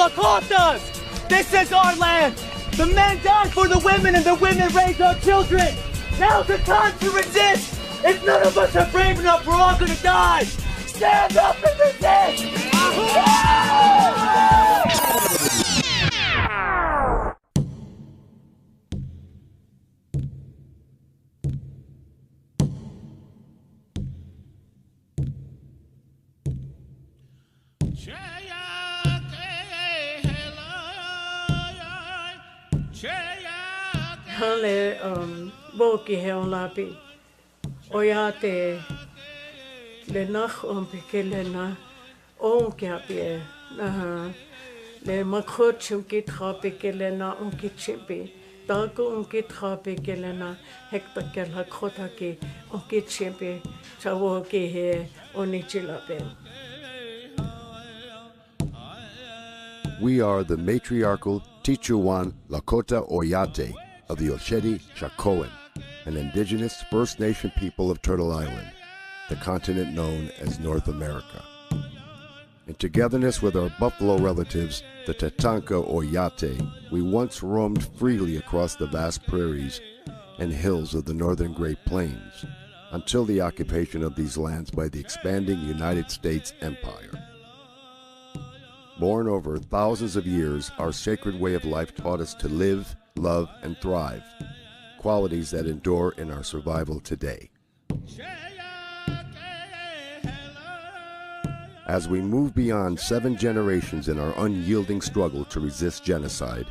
Lakotas! This is our land! The men died for the women and the women raised our children! Now's the time to resist! If none of us are brave enough, we're all gonna die! Stand up and resist! Hale boki he on lapi Oyate le nach pekele na on kiapie na le makhochum kitra pekele na on kitchipi dago on kitra pekele na hekta kel hakota ki on kitchipi chawo ki he onichilape. We are the matriarchal Tetuwan Lakota Oyate of the Oshedi Shakoan, an indigenous First Nation people of Turtle Island, the continent known as North America. In togetherness with our buffalo relatives, the Tetuwan Oyate, we once roamed freely across the vast prairies and hills of the northern Great Plains, until the occupation of these lands by the expanding United States Empire. Born over thousands of years, our sacred way of life taught us to live, love, and thrive, qualities that endure in our survival today. As we move beyond 7 generations in our unyielding struggle to resist genocide,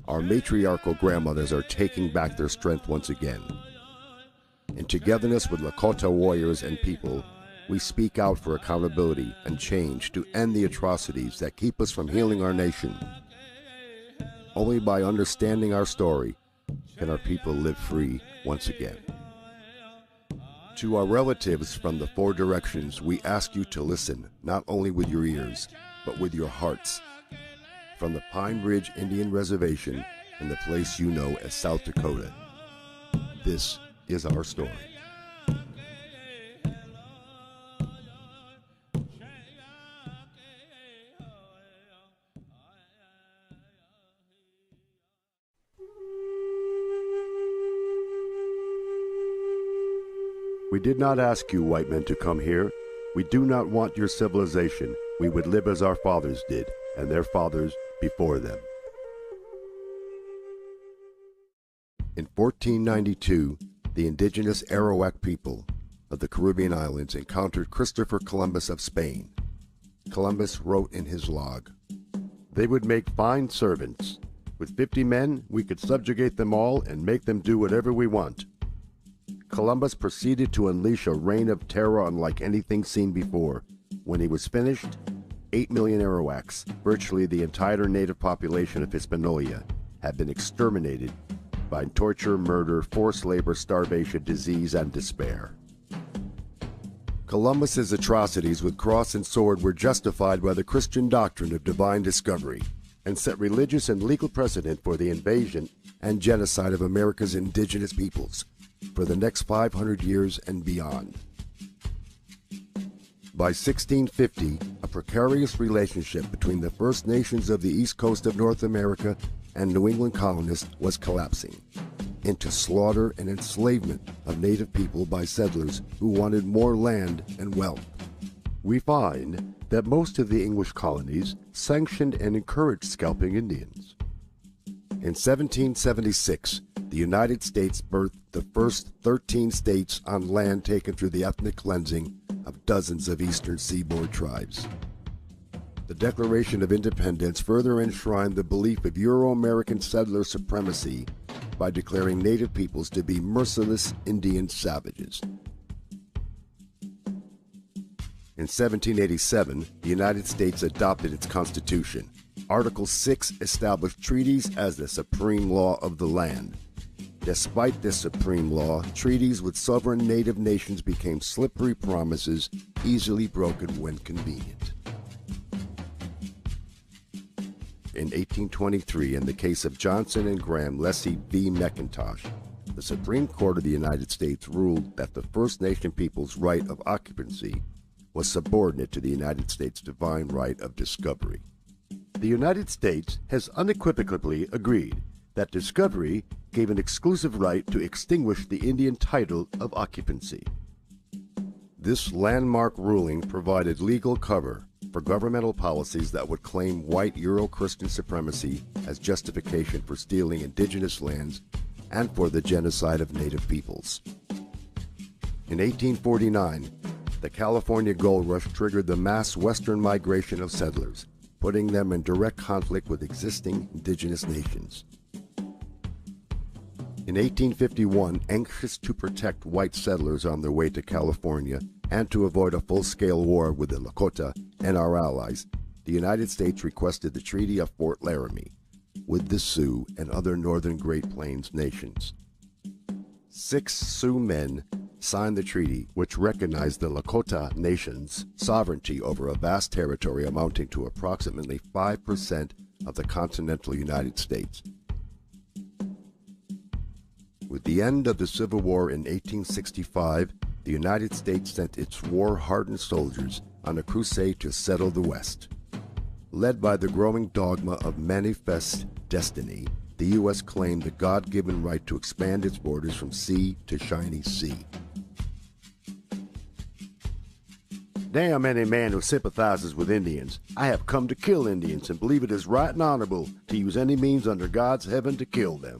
our matriarchal grandmothers are taking back their strength once again. In togetherness with Lakota warriors and people, we speak out for accountability and change to end the atrocities that keep us from healing our nation. Only by understanding our story can our people live free once again. To our relatives from the 4 directions, we ask you to listen not only with your ears, but with your hearts. From the Pine Ridge Indian Reservation and the place you know as South Dakota, this is our story. We did not ask you white men to come here. We do not want your civilization. We would live as our fathers did, and their fathers before them. In 1492, the indigenous Arawak people of the Caribbean islands encountered Christopher Columbus of Spain. Columbus wrote in his log, "They would make fine servants. With 50 men, we could subjugate them all and make them do whatever we want." Columbus proceeded to unleash a reign of terror unlike anything seen before. When he was finished, 8 million Arawaks, virtually the entire native population of Hispaniola, had been exterminated by torture, murder, forced labor, starvation, disease, and despair. Columbus's atrocities with cross and sword were justified by the Christian doctrine of divine discovery and set religious and legal precedent for the invasion and genocide of America's indigenous peoples for the next 500 years and beyond. By 1650, a precarious relationship between the First Nations of the east coast of North America and New England colonists was collapsing into slaughter and enslavement of native people by settlers who wanted more land and wealth. We find that most of the English colonies sanctioned and encouraged scalping Indians. In 1776, the United States birthed the first 13 states on land taken through the ethnic cleansing of dozens of eastern seaboard tribes. The Declaration of Independence further enshrined the belief of Euro-American settler supremacy by declaring native peoples to be merciless Indian savages. In 1787, the United States adopted its Constitution. Article 6 established treaties as the supreme law of the land. Despite this supreme law, treaties with sovereign native nations became slippery promises, easily broken when convenient. In 1823, in the case of Johnson and Graham Leslie v. McIntosh, the Supreme Court of the United States ruled that the First Nation people's right of occupancy was subordinate to the United States' divine right of discovery. The United States has unequivocally agreed that discovery gave an exclusive right to extinguish the Indian title of occupancy. This landmark ruling provided legal cover for governmental policies that would claim white Euro-Christian supremacy as justification for stealing indigenous lands and for the genocide of native peoples. In 1849, the California Gold Rush triggered the mass western migration of settlers, putting them in direct conflict with existing indigenous nations. In 1851, anxious to protect white settlers on their way to California and to avoid a full-scale war with the Lakota and our allies, the United States requested the Treaty of Fort Laramie with the Sioux and other northern Great Plains nations. 6 Sioux men signed the treaty, which recognized the Lakota Nation's sovereignty over a vast territory amounting to approximately 5% of the continental United States. With the end of the Civil War in 1865, the United States sent its war-hardened soldiers on a crusade to settle the West. Led by the growing dogma of manifest destiny, the U.S. claimed the God-given right to expand its borders from sea to shiny sea. Damn any man who sympathizes with Indians. I have come to kill Indians and believe it is right and honorable to use any means under God's heaven to kill them.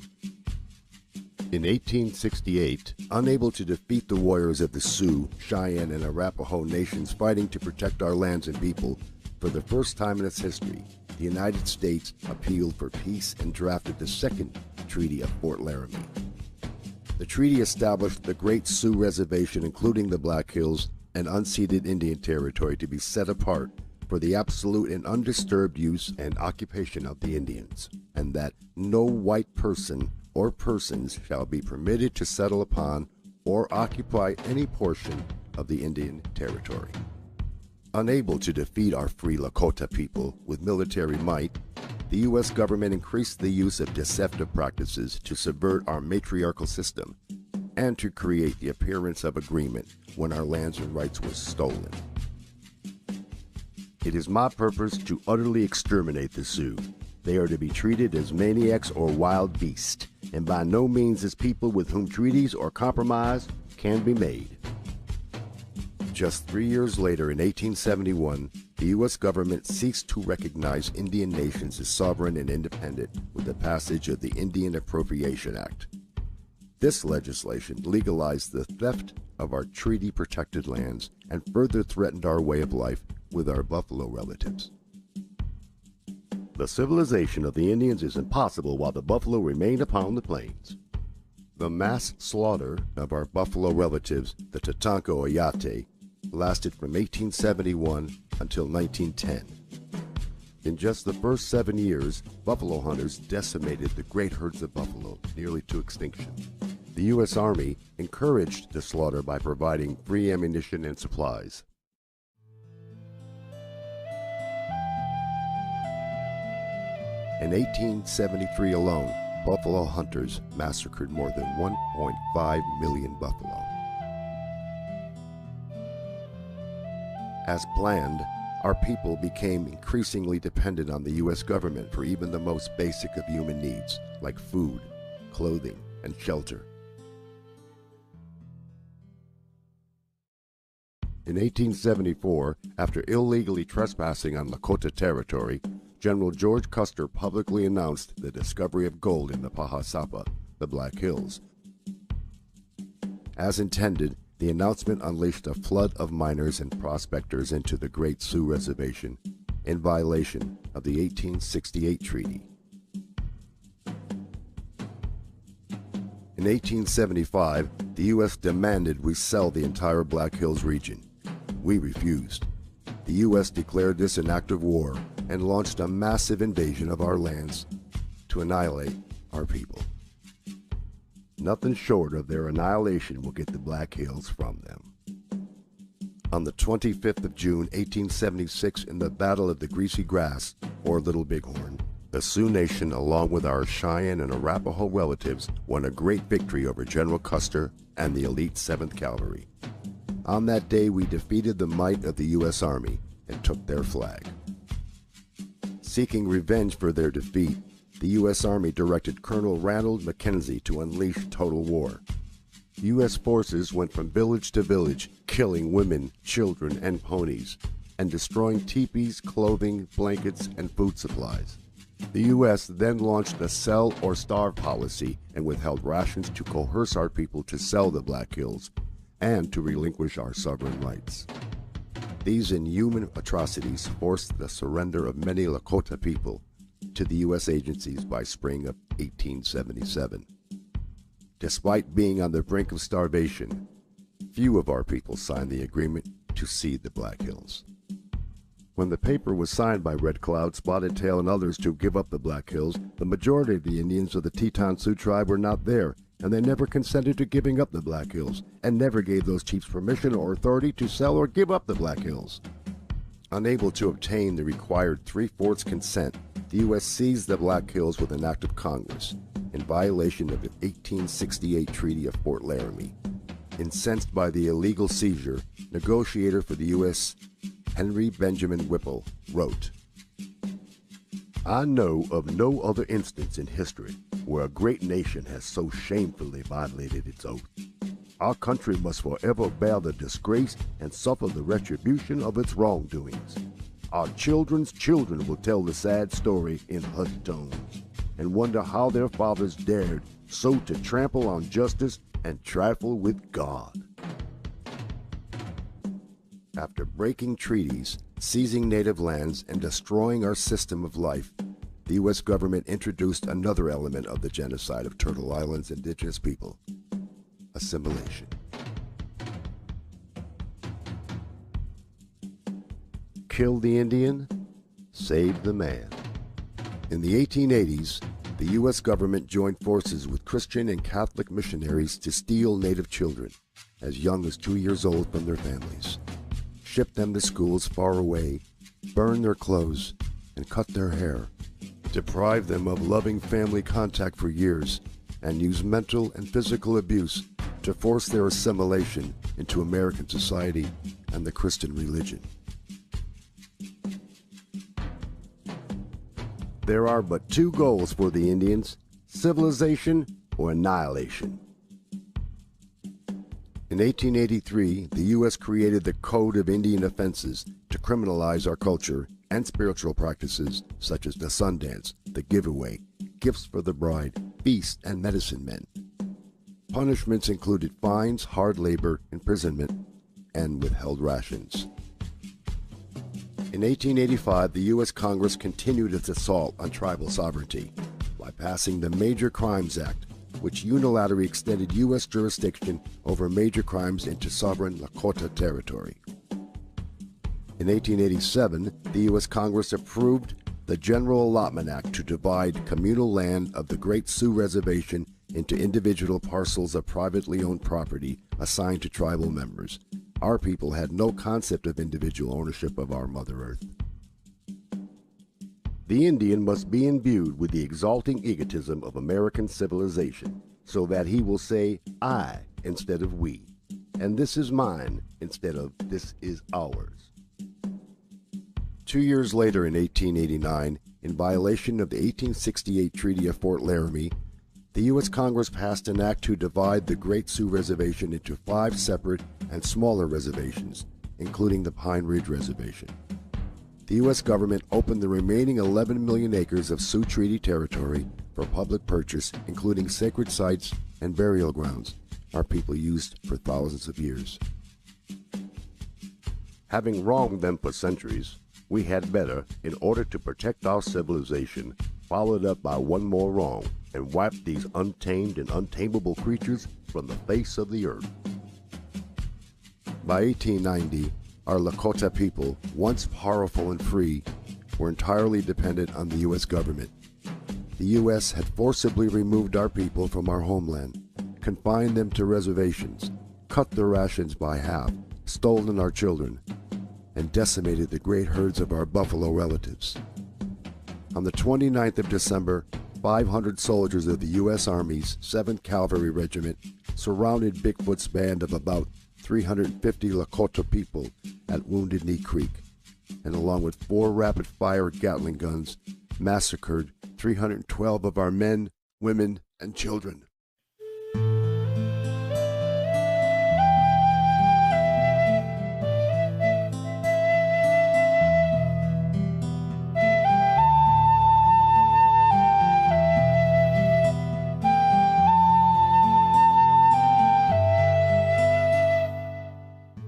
In 1868, unable to defeat the warriors of the Sioux, Cheyenne, and Arapaho nations fighting to protect our lands and people, for the first time in its history, the United States appealed for peace and drafted the Second Treaty of Fort Laramie. The treaty established the Great Sioux Reservation, including the Black Hills, and unceded Indian Territory, to be set apart for the absolute and undisturbed use and occupation of the Indians, and that no white person or persons shall be permitted to settle upon or occupy any portion of the Indian Territory. Unable to defeat our free Lakota people with military might, the U.S. government increased the use of deceptive practices to subvert our matriarchal system and to create the appearance of agreement when our lands and rights were stolen. It is my purpose to utterly exterminate the Sioux. They are to be treated as maniacs or wild beasts, and by no means as people with whom treaties or compromise can be made. Just 3 years later, in 1871, the U.S. government ceased to recognize Indian nations as sovereign and independent with the passage of the Indian Appropriation Act. This legislation legalized the theft of our treaty-protected lands and further threatened our way of life with our buffalo relatives. The civilization of the Indians is impossible while the buffalo remain upon the plains. The mass slaughter of our buffalo relatives, the Lakota Oyate, lasted from 1871 until 1910. In just the first 7 years, buffalo hunters decimated the great herds of buffalo nearly to extinction. The U.S. Army encouraged the slaughter by providing free ammunition and supplies. In 1873 alone, buffalo hunters massacred more than 1.5 million buffalo. As planned, our people became increasingly dependent on the U.S. government for even the most basic of human needs, like food, clothing, and shelter. In 1874, after illegally trespassing on Lakota territory, General George Custer publicly announced the discovery of gold in the Pahasapa, the Black Hills. As intended, the announcement unleashed a flood of miners and prospectors into the Great Sioux Reservation in violation of the 1868 treaty. In 1875, the U.S. demanded we sell the entire Black Hills region. We refused. The U.S. declared this an act of war and launched a massive invasion of our lands to annihilate our people. Nothing short of their annihilation will get the Black Hills from them. On the 25th of June, 1876, in the Battle of the Greasy Grass, or Little Bighorn, the Sioux Nation, along with our Cheyenne and Arapaho relatives, won a great victory over General Custer and the elite 7th Cavalry. On that day, we defeated the might of the U.S. Army and took their flag. Seeking revenge for their defeat, the U.S. Army directed Colonel Ranald Mackenzie to unleash total war. U.S. forces went from village to village, killing women, children, and ponies, and destroying teepees, clothing, blankets, and food supplies. The U.S. then launched a sell or starve policy and withheld rations to coerce our people to sell the Black Hills and to relinquish our sovereign rights. These inhuman atrocities forced the surrender of many Lakota people to the U.S. agencies by spring of 1877. Despite being on the brink of starvation, few of our people signed the agreement to cede the Black Hills. When the paper was signed by Red Cloud, Spotted Tail, and others to give up the Black Hills, the majority of the Indians of the Teton Sioux tribe were not there, and they never consented to giving up the Black Hills, and never gave those chiefs permission or authority to sell or give up the Black Hills. Unable to obtain the required 3/4 consent, the U.S. seized the Black Hills with an act of Congress, in violation of the 1868 Treaty of Fort Laramie. Incensed by the illegal seizure, negotiator for the U.S. Henry Benjamin Whipple wrote, "I know of no other instance in history where a great nation has so shamefully violated its oath. Our country must forever bear the disgrace and suffer the retribution of its wrongdoings. Our children's children will tell the sad story in hushed tones and wonder how their fathers dared so to trample on justice and trifle with God." After breaking treaties, seizing native lands, and destroying our system of life, the U.S. government introduced another element of the genocide of Turtle Island's indigenous people: assimilation. Kill the Indian, save the man. In the 1880s, the U.S. government joined forces with Christian and Catholic missionaries to steal native children, as young as 2 years old, from their families, ship them to schools far away, burn their clothes, and cut their hair, deprive them of loving family contact for years, and use mental and physical abuse to force their assimilation into American society and the Christian religion. There are but two goals for the Indians: civilization or annihilation. In 1883, the U.S. created the Code of Indian Offenses to criminalize our culture and spiritual practices such as the Sundance, the giveaway, gifts for the bride, feasts, and medicine men. Punishments included fines, hard labor, imprisonment, and withheld rations. In 1885, the U.S. Congress continued its assault on tribal sovereignty by passing the Major Crimes Act, which unilaterally extended U.S. jurisdiction over major crimes into sovereign Lakota territory. In 1887, the U.S. Congress approved the General Allotment Act to divide communal land of the Great Sioux Reservation into individual parcels of privately owned property assigned to tribal members. Our people had no concept of individual ownership of our Mother Earth. The Indian must be imbued with the exalting egotism of American civilization, so that he will say "I" instead of "we," and "this is mine" instead of "this is ours." 2 years later, in 1889, in violation of the 1868 Treaty of Fort Laramie, the U.S. Congress passed an act to divide the Great Sioux Reservation into 5 separate and smaller reservations, including the Pine Ridge Reservation. The U.S. government opened the remaining 11 million acres of Sioux Treaty territory for public purchase, including sacred sites and burial grounds our people used for thousands of years. Having wronged them for centuries, we had better, in order to protect our civilization, follow it up by one more wrong and wipe these untamed and untamable creatures from the face of the earth. By 1890, our Lakota people, once powerful and free, were entirely dependent on the U.S. government. The U.S. had forcibly removed our people from our homeland, confined them to reservations, cut their rations by half, stolen our children, and decimated the great herds of our buffalo relatives. On the 29th of December, 500 soldiers of the U.S. Army's 7th Cavalry Regiment surrounded Bigfoot's band of about 350 Lakota people at Wounded Knee Creek, and along with 4 rapid-fire Gatling guns, massacred 312 of our men, women, and children.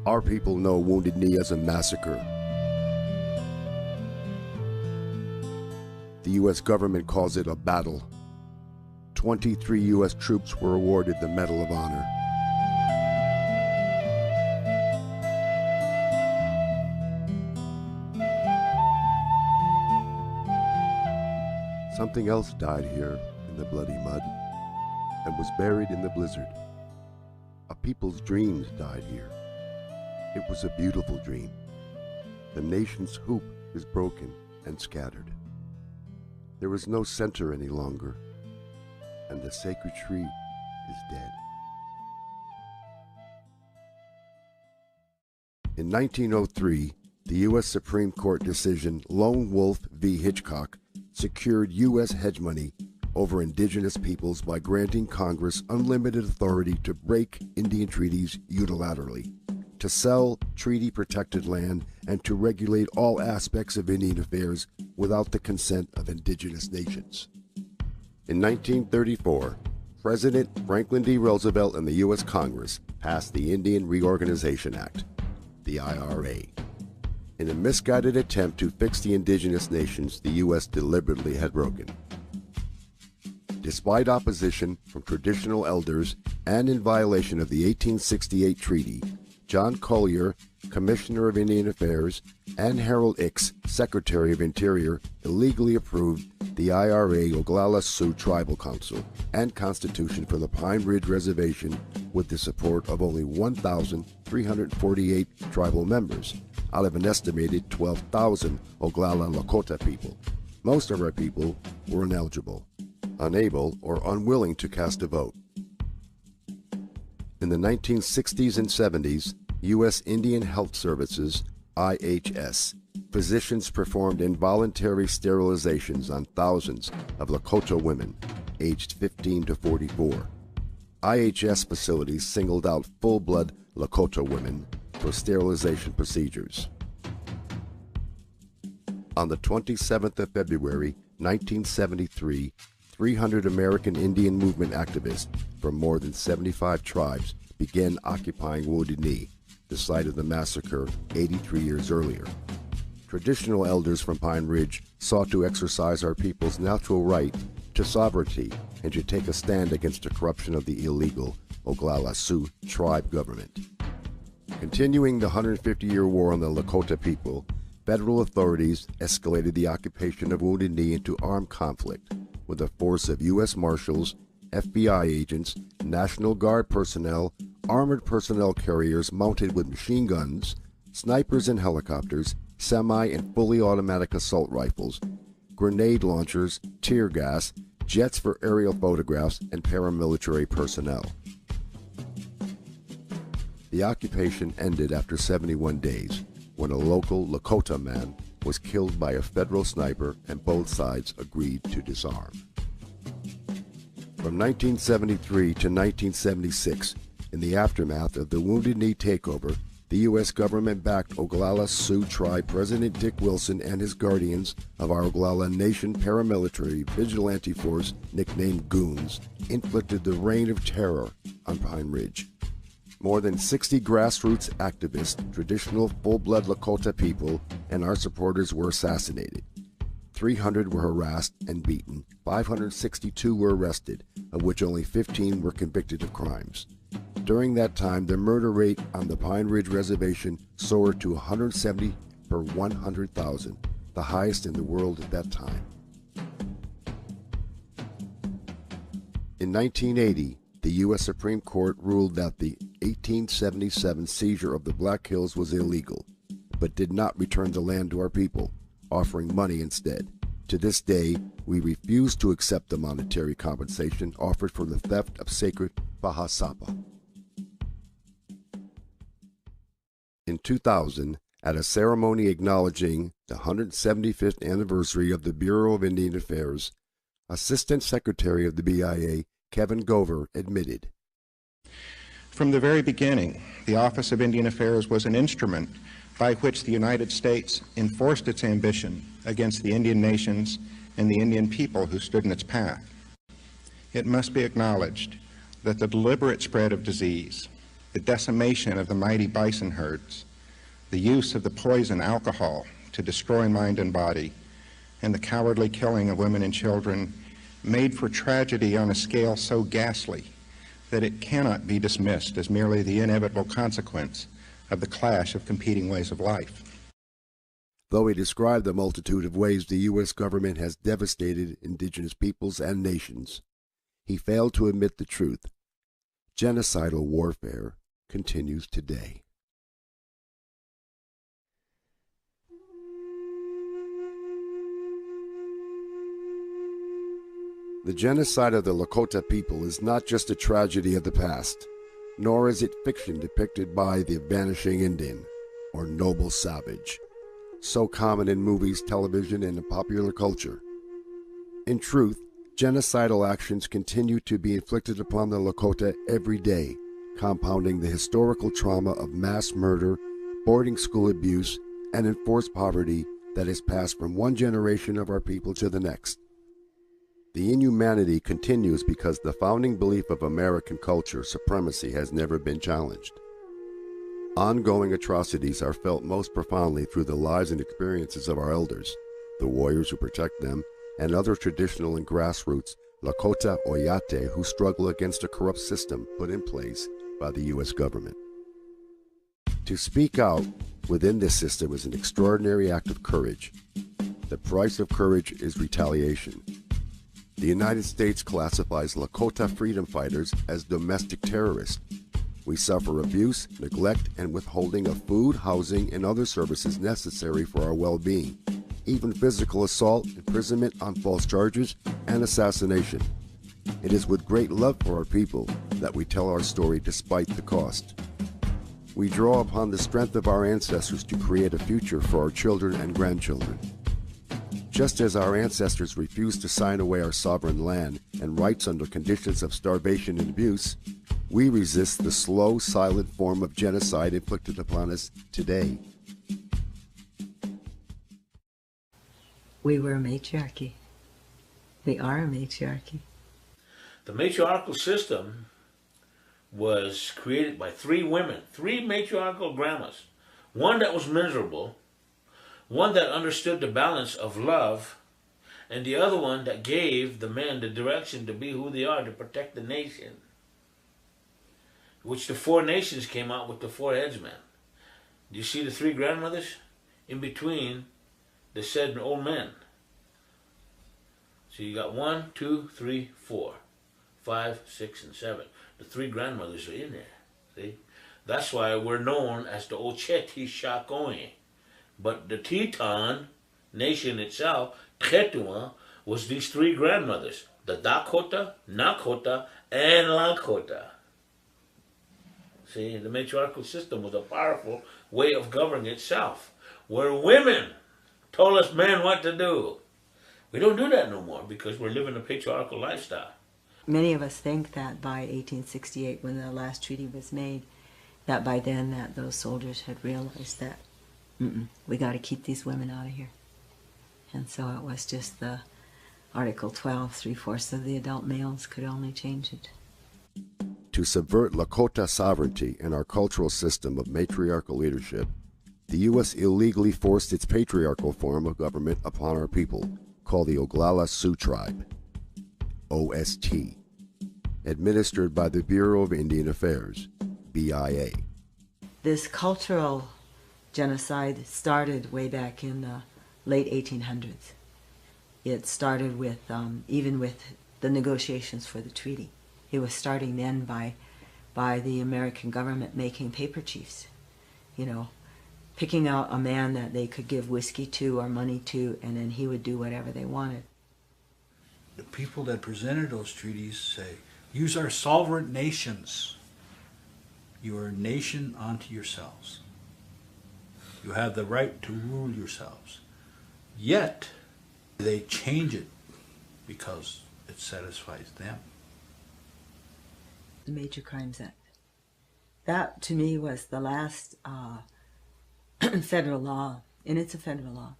Our people know Wounded Knee as a massacre. The U.S. government calls it a battle. 23 U.S. troops were awarded the Medal of Honor. Something else died here in the bloody mud and was buried in the blizzard. A people's dreams died here. It was a beautiful dream. The nation's hoop is broken and scattered. There is no center any longer, and the sacred tree is dead. In 1903, the U.S. Supreme Court decision Lone Wolf v. Hitchcock secured U.S. hegemony over indigenous peoples by granting Congress unlimited authority to break Indian treaties unilaterally, to sell treaty-protected land, and to regulate all aspects of Indian affairs without the consent of indigenous nations. In 1934, President Franklin D. Roosevelt and the U.S. Congress passed the Indian Reorganization Act, the IRA. In a misguided attempt to fix the indigenous nations the U.S. deliberately had broken. Despite opposition from traditional elders and in violation of the 1868 treaty, John Collier, Commissioner of Indian Affairs, and Harold Ickes, Secretary of Interior, illegally approved the IRA Oglala Sioux Tribal Council and Constitution for the Pine Ridge Reservation with the support of only 1,348 tribal members out of an estimated 12,000 Oglala Lakota people. Most of our people were ineligible, unable, or unwilling to cast a vote. In the 1960s and 70s, U.S. Indian Health Services, IHS, physicians performed involuntary sterilizations on thousands of Lakota women aged 15 to 44. IHS facilities singled out full-blood Lakota women for sterilization procedures. On the 27th of February, 1973, 300 American Indian Movement activists from more than 75 tribes began occupying Wounded Knee, the site of the massacre 83 years earlier. Traditional elders from Pine Ridge sought to exercise our people's natural right to sovereignty and to take a stand against the corruption of the illegal Oglala Sioux tribe government. Continuing the 150-year war on the Lakota people, federal authorities escalated the occupation of Wounded Knee into armed conflict with a force of U.S. Marshals, FBI agents, National Guard personnel, armored personnel carriers mounted with machine guns, snipers and helicopters, semi and fully automatic assault rifles, grenade launchers, tear gas, jets for aerial photographs, and paramilitary personnel. The occupation ended after 71 days, when a local Lakota man was killed by a federal sniper and both sides agreed to disarm. From 1973 to 1976, in the aftermath of the Wounded Knee takeover, the U.S. government-backed Oglala Sioux Tribe President Dick Wilson and his guardians of our Oglala Nation paramilitary vigilante force, nicknamed Goons, inflicted the reign of terror on Pine Ridge. More than 60 grassroots activists, traditional full-blood Lakota people, and our supporters were assassinated. 300 were harassed and beaten, 562 were arrested, of which only 15 were convicted of crimes. During that time, the murder rate on the Pine Ridge Reservation soared to 170 per 100,000, the highest in the world at that time. In 1980, the U.S. Supreme Court ruled that the 1877 seizure of the Black Hills was illegal, but did not return the land to our people, offering money instead. To this day, we refuse to accept the monetary compensation offered for the theft of sacred Bahasapa. In 2000, At a ceremony acknowledging the 175th anniversary of the Bureau of Indian Affairs, Assistant Secretary of the BIA, Kevin Gover, admitted, "From the very beginning, the Office of Indian Affairs was an instrument by which the United States enforced its ambition against the Indian nations and the Indian people who stood in its path. It must be acknowledged that the deliberate spread of disease, the decimation of the mighty bison herds, the use of the poison alcohol to destroy mind and body, and the cowardly killing of women and children made for tragedy on a scale so ghastly that it cannot be dismissed as merely the inevitable consequence of the clash of competing ways of life." Though he described the multitude of ways the U.S. government has devastated indigenous peoples and nations, he failed to admit the truth. Genocidal warfare continues today. The genocide of the Lakota people is not just a tragedy of the past, nor is it fiction depicted by the vanishing Indian or noble savage, so common in movies, television, and in popular culture. In truth, genocidal actions continue to be inflicted upon the Lakota every day, compounding the historical trauma of mass murder, boarding school abuse, and enforced poverty that is passed from one generation of our people to the next. The inhumanity continues because the founding belief of American culture supremacy has never been challenged. Ongoing atrocities are felt most profoundly through the lives and experiences of our elders, the warriors who protect them, and other traditional and grassroots Lakota Oyate who struggle against a corrupt system put in place by the U.S. government. To speak out within this system is an extraordinary act of courage. The price of courage is retaliation. The United States classifies Lakota freedom fighters as domestic terrorists. We suffer abuse, neglect, and withholding of food, housing, and other services necessary for our well-being, even physical assault, imprisonment on false charges, and assassination. It is with great love for our people that we tell our story despite the cost. We draw upon the strength of our ancestors to create a future for our children and grandchildren. Just as our ancestors refused to sign away our sovereign land and rights under conditions of starvation and abuse, we resist the slow, silent form of genocide inflicted upon us today. We were a matriarchy. We are a matriarchy. The matriarchal system was created by three women, three matriarchal grandmas. One that was miserable, one that understood the balance of love, and the other one that gave the men the direction to be who they are, to protect the nation. Which the four nations came out with the four headsmen. Do you see the three grandmothers? In between the said old men. So you got 1, 2, 3, 4, 5, 6, and 7. The three grandmothers are in there. See? That's why we're known as the Ocheti. But the Teton nation itself, Tetuwan, was these three grandmothers. The Dakota, Nakota, and Lakota. See, the matriarchal system was a powerful way of governing itself, where women told us men what to do. We don't do that no more because we're living a patriarchal lifestyle. Many of us think that by 1868, when the last treaty was made, that by then that those soldiers had realized that we got to keep these women out of here. And so it was just the Article 12, 3/4 of the adult males could only change it. To subvert Lakota sovereignty and our cultural system of matriarchal leadership, the U.S. illegally forced its patriarchal form of government upon our people, called the Oglala Sioux Tribe, OST, administered by the Bureau of Indian Affairs, BIA. This cultural genocide started way back in the late 1800s. It started with, even with the negotiations for the treaty. It was starting then by the American government making paper chiefs, you know, picking out a man that they could give whiskey to or money to, and then he would do whatever they wanted. The people that presented those treaties say, use our sovereign nations. You are a nation unto yourselves. You have the right to rule yourselves. Yet, they change it because it satisfies them. The Major Crimes Act. That, to me, was the last federal law, and it's a federal law,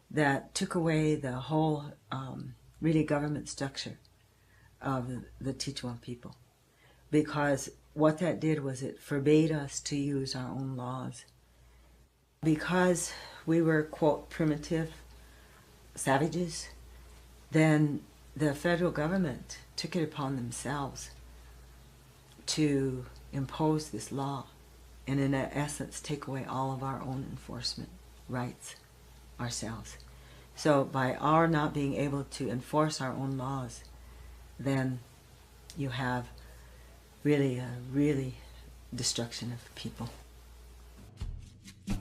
that took away the whole, really, government structure of the Tetuwan people. Because what that did was it forbade us to use our own laws. Because we were, quote, primitive savages, then the federal government took it upon themselves to impose this law and in essence take away all of our own enforcement rights ourselves. So by our not being able to enforce our own laws, then you have really destruction of people.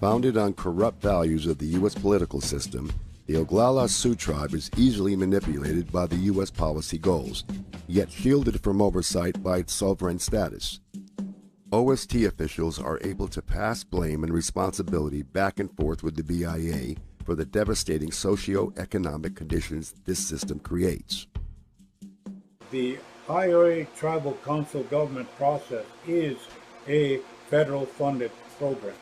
Founded on corrupt values of the U.S. political system, the Oglala Sioux tribe is easily manipulated by the U.S. policy goals, yet shielded from oversight by its sovereign status. OST officials are able to pass blame and responsibility back and forth with the BIA for the devastating socio-economic conditions this system creates. The IRA Tribal Council government process is a federal funded program.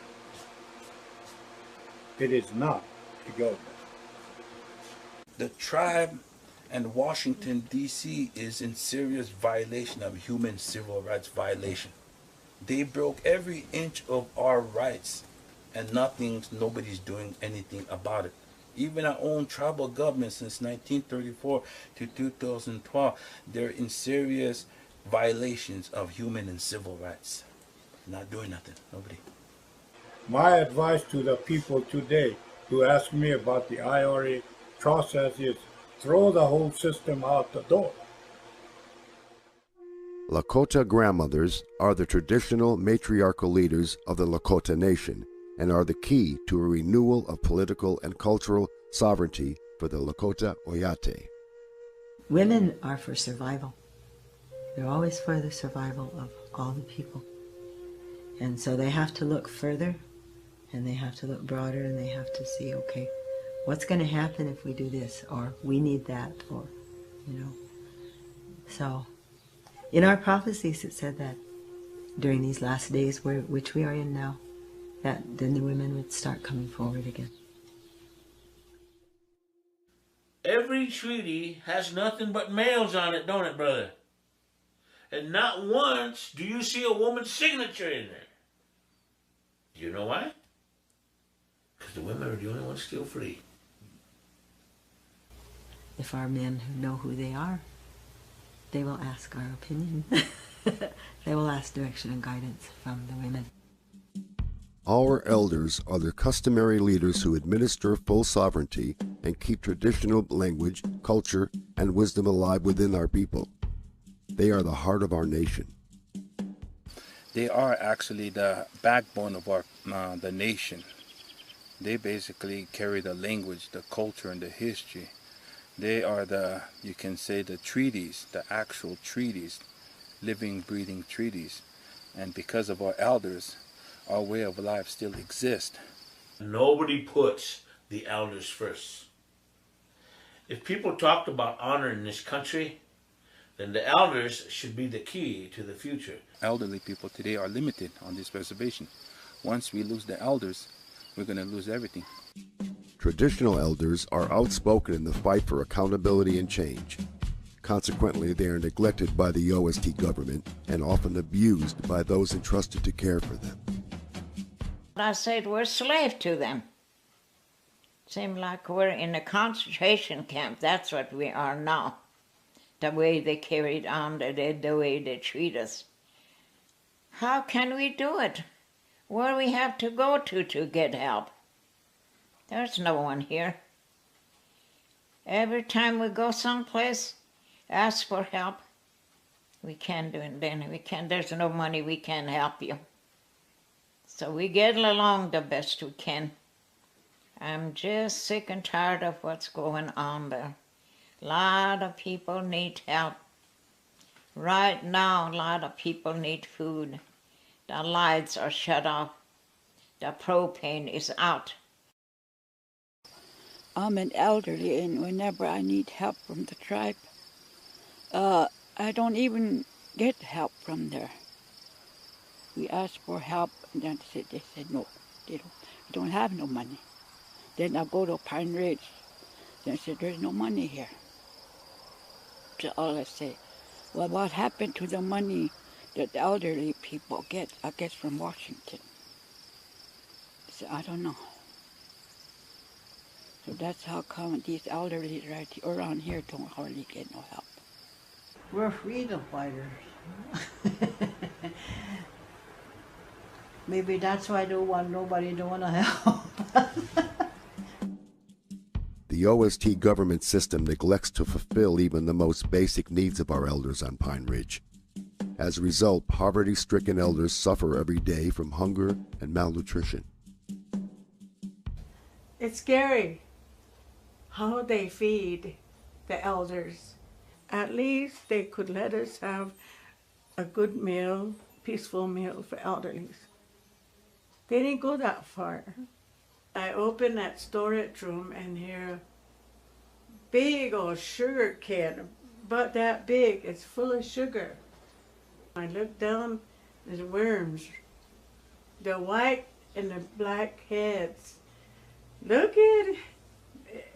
It is not a government. The tribe and Washington, D.C. is in serious violation of human civil rights violation. They broke every inch of our rights and nobody's doing anything about it. Even our own tribal government since 1934 to 2012, they're in serious violations of human and civil rights. Not doing nothing, nobody. My advice to the people today who ask me about the IRA process is throw the whole system out the door. Lakota grandmothers are the traditional matriarchal leaders of the Lakota Nation and are the key to a renewal of political and cultural sovereignty for the Lakota Oyate. Women are for survival. They're always for the survival of all the people. And so they have to look further, and they have to look broader, and they have to see, okay, what's going to happen if we do this, or we need that, or, you know. So in our prophecies it said that during these last days, which we are in now, that then the women would start coming forward again. Every treaty has nothing but males on it, don't it, brother? And not once do you see a woman's signature in there. Do you know why? Because the women are the only ones still free. If our men who know who they are, they will ask our opinion. They will ask direction and guidance from the women. Our elders are the customary leaders who administer full sovereignty and keep traditional language, culture, and wisdom alive within our people. They are the heart of our nation. They are actually the backbone of our the nation. They basically carry the language, the culture, and the history. They are the, you can say, the treaties, the actual treaties, living, breathing treaties. And because of our elders, our way of life still exists. Nobody puts the elders first. If people talked about honor in this country, then the elders should be the key to the future. Elderly people today are limited on this reservation. Once we lose the elders, we're going to lose everything. Traditional elders are outspoken in the fight for accountability and change. Consequently, they are neglected by the OST government and often abused by those entrusted to care for them. I said we're slave to them. Seems like we're in a concentration camp. That's what we are now. The way they carried on, the way they treat us. How can we do it? Where we have to go to get help? There's no one here. Every time we go someplace, ask for help. We can't do it then. We can't. There's no money. We can't help you. So we get along the best we can. I'm just sick and tired of what's going on there. A lot of people need help. Right now, a lot of people need food. The lights are shut off. The propane is out. I'm an elderly, and whenever I need help from the tribe, I don't even get help from there. We ask for help, and then they said no, they don't have no money. Then I go to Pine Ridge, and I said there's no money here. That's all I say. Well, what happened to the money that the elderly people get, I guess, from Washington? I said, I don't know. So that's how come these elderly right around here don't hardly get no help. We're freedom fighters. Maybe that's why nobody don't want to help. The OST government system neglects to fulfill even the most basic needs of our elders on Pine Ridge. As a result, poverty-stricken elders suffer every day from hunger and malnutrition. It's scary how they feed the elders. At least they could let us have a good meal, peaceful meal for elderlies. They didn't go that far. I open that storage room and hear a big old sugar can, about that big, it's full of sugar. I look down, there's worms. The white and the black heads. Look at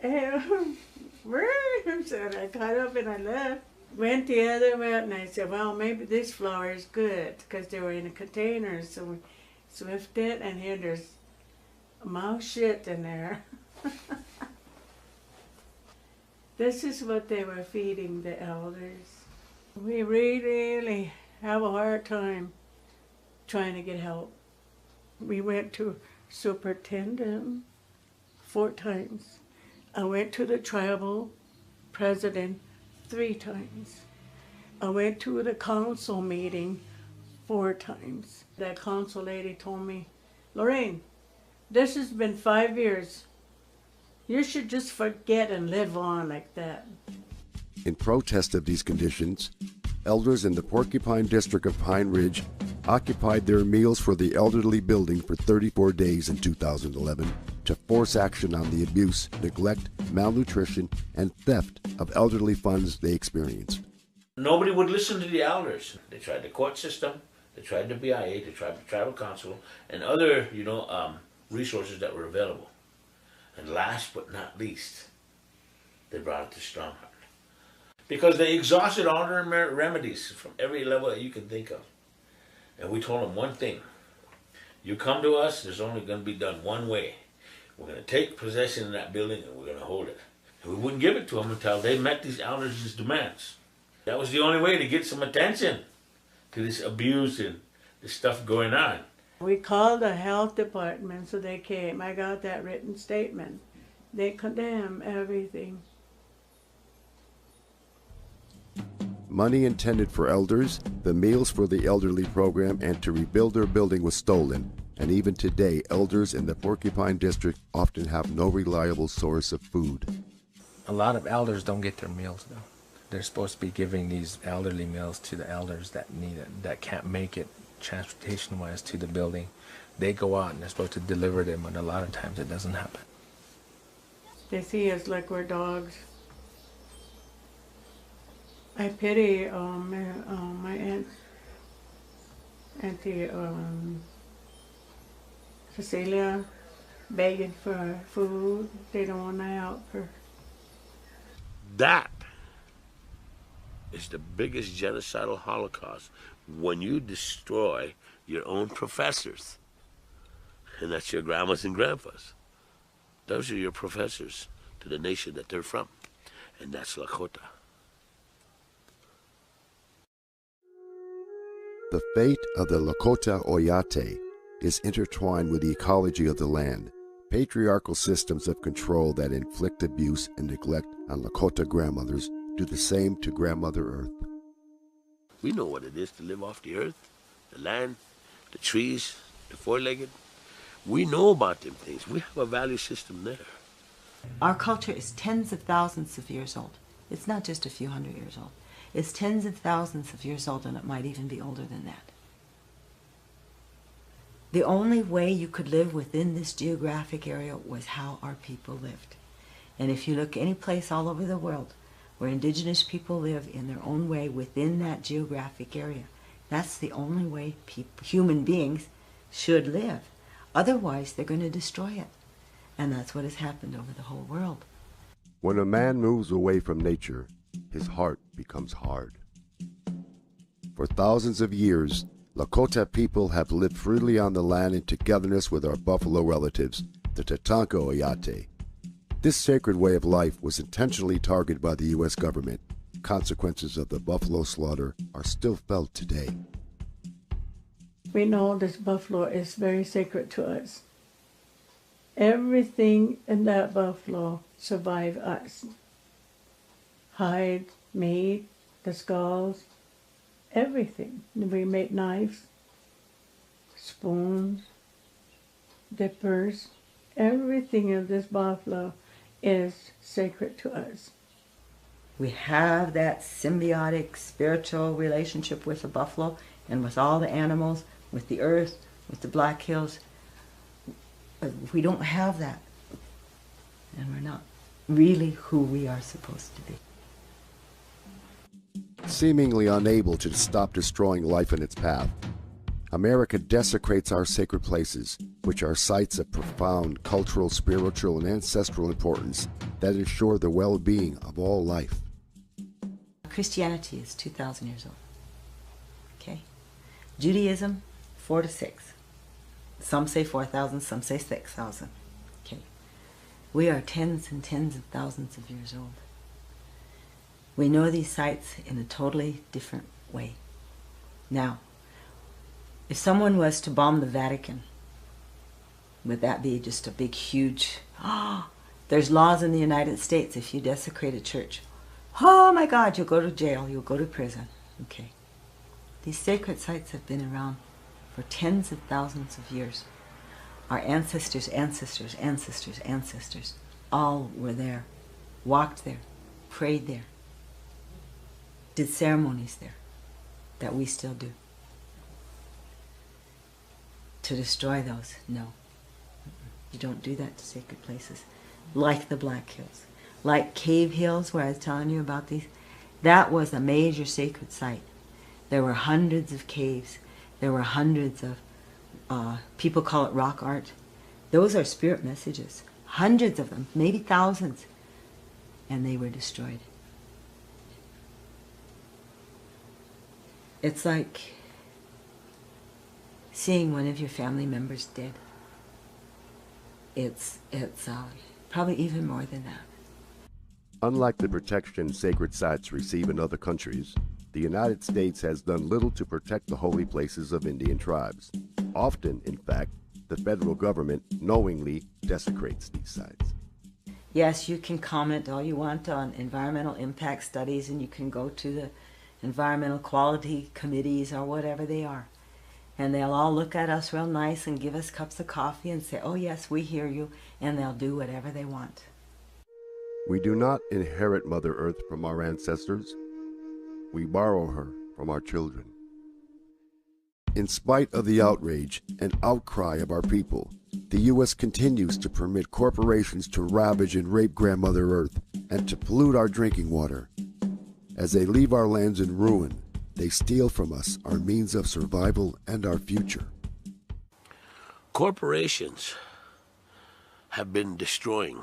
it. Worms. And I got up and I left. Went the other way and I said, well, maybe this flour is good, because they were in a container. So we swift it, and here there's mouse shit in there. This is what they were feeding the elders. We really have a hard time trying to get help. We went to superintendent 4 times. I went to the tribal president 3 times. I went to the council meeting 4 times. That council lady told me, Lorraine, this has been 5 years. You should just forget and live on like that. In protest of these conditions, elders in the Porcupine district of Pine Ridge occupied their meals for the elderly building for 34 days in 2011 to force action on the abuse, neglect, malnutrition, and theft of elderly funds they experienced. Nobody would listen to the elders. They tried the court system, they tried the BIA, they tried the tribal council, and other, resources that were available. And last but not least, they brought it to Strongheart. Because they exhausted all their remedies from every level that you can think of. And we told them one thing. You come to us, there's only going to be done one way. We're going to take possession of that building and we're going to hold it. And we wouldn't give it to them until they met these elders' demands. That was the only way to get some attention to this abuse and this stuff going on. We called the health department, so they came. I got that written statement. They condemn everything. Money intended for elders, the Meals for the Elderly program, and to rebuild their building was stolen, and even today, elders in the Porcupine district often have no reliable source of food. A lot of elders don't get their meals, though. They're supposed to be giving these elderly meals to the elders that need it, that can't make it transportation-wise to the building. They go out and they're supposed to deliver them, and a lot of times it doesn't happen. They see us like we're dogs. I pity my auntie Cecilia, begging for food. They don't want to help her. That is the biggest genocidal holocaust, when you destroy your own professors. And that's your grandmas and grandpas. Those are your professors to the nation that they're from. And that's Lakota. The fate of the Lakota Oyate is intertwined with the ecology of the land, patriarchal systems of control that inflict abuse and neglect on Lakota grandmothers do the same to grandmother Earth. We know what it is to live off the earth, the land, the trees, the four-legged. We know about them things. We have a value system there. Our culture is tens of thousands of years old. It's not just a few hundred years old. It's tens of thousands of years old, and it might even be older than that. The only way you could live within this geographic area was how our people lived. And if you look any place all over the world where indigenous people live in their own way within that geographic area, that's the only way human beings should live. Otherwise, they're going to destroy it. And that's what has happened over the whole world. When a man moves away from nature, his heart becomes hard. For thousands of years, Lakota people have lived freely on the land in togetherness with our buffalo relatives, the Tetuwan Oyate. This sacred way of life was intentionally targeted by the U.S. government. Consequences of the buffalo slaughter are still felt today. We know this buffalo is very sacred to us. Everything in that buffalo survived us. Hide, meat, the skulls, everything. We made knives, spoons, dippers. Everything in this buffalo is sacred to us. We have that symbiotic spiritual relationship with the buffalo and with all the animals, with the earth, with the Black Hills. We don't have that. And we're not really who we are supposed to be. Seemingly unable to stop destroying life in its path, America desecrates our sacred places, which are sites of profound cultural, spiritual, and ancestral importance that ensure the well-being of all life. Christianity is 2,000 years old. Okay? Judaism, 4 to 6. Some say 4,000, some say 6,000. Okay? We are tens and tens of thousands of years old. We know these sites in a totally different way. Now, if someone was to bomb the Vatican, would that be just a big, huge, there's laws in the United States if you desecrate a church. Oh my God, you'll go to jail, you'll go to prison. Okay. These sacred sites have been around for tens of thousands of years. Our ancestors, ancestors, ancestors, ancestors, all were there, walked there, prayed there, did ceremonies there that we still do. To destroy those, no. You don't do that to sacred places. Like the Black Hills. Like Cave Hills, where I was telling you about these. That was a major sacred site. There were hundreds of caves. There were hundreds of, people call it rock art. Those are spirit messages. Hundreds of them, maybe thousands. And they were destroyed. It's like seeing one of your family members dead. It's probably even more than that. Unlike the protection sacred sites receive in other countries, the United States has done little to protect the holy places of Indian tribes. Often, in fact, the federal government knowingly desecrates these sites. Yes, you can comment all you want on environmental impact studies, and you can go to the environmental quality committees or whatever they are. And they'll all look at us real nice and give us cups of coffee and say, oh yes, we hear you, and they'll do whatever they want. We do not inherit Mother Earth from our ancestors. We borrow her from our children. In spite of the outrage and outcry of our people, the U.S. continues to permit corporations to ravage and rape Grandmother Earth and to pollute our drinking water. As they leave our lands in ruin, they steal from us our means of survival and our future. Corporations have been destroying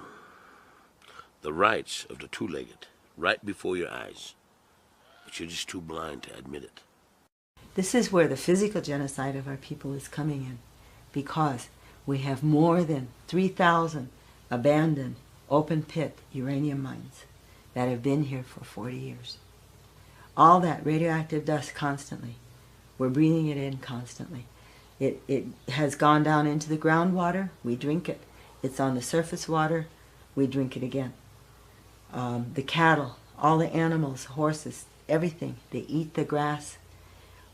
the rights of the two-legged right before your eyes, but you're just too blind to admit it. This is where the physical genocide of our people is coming in, because we have more than 3,000 abandoned open-pit uranium mines that have been here for 40 years. All that radioactive dust constantly. We're breathing it in constantly. It has gone down into the groundwater, we drink it. It's on the surface water, we drink it again. The cattle, all the animals, horses, everything, they eat the grass.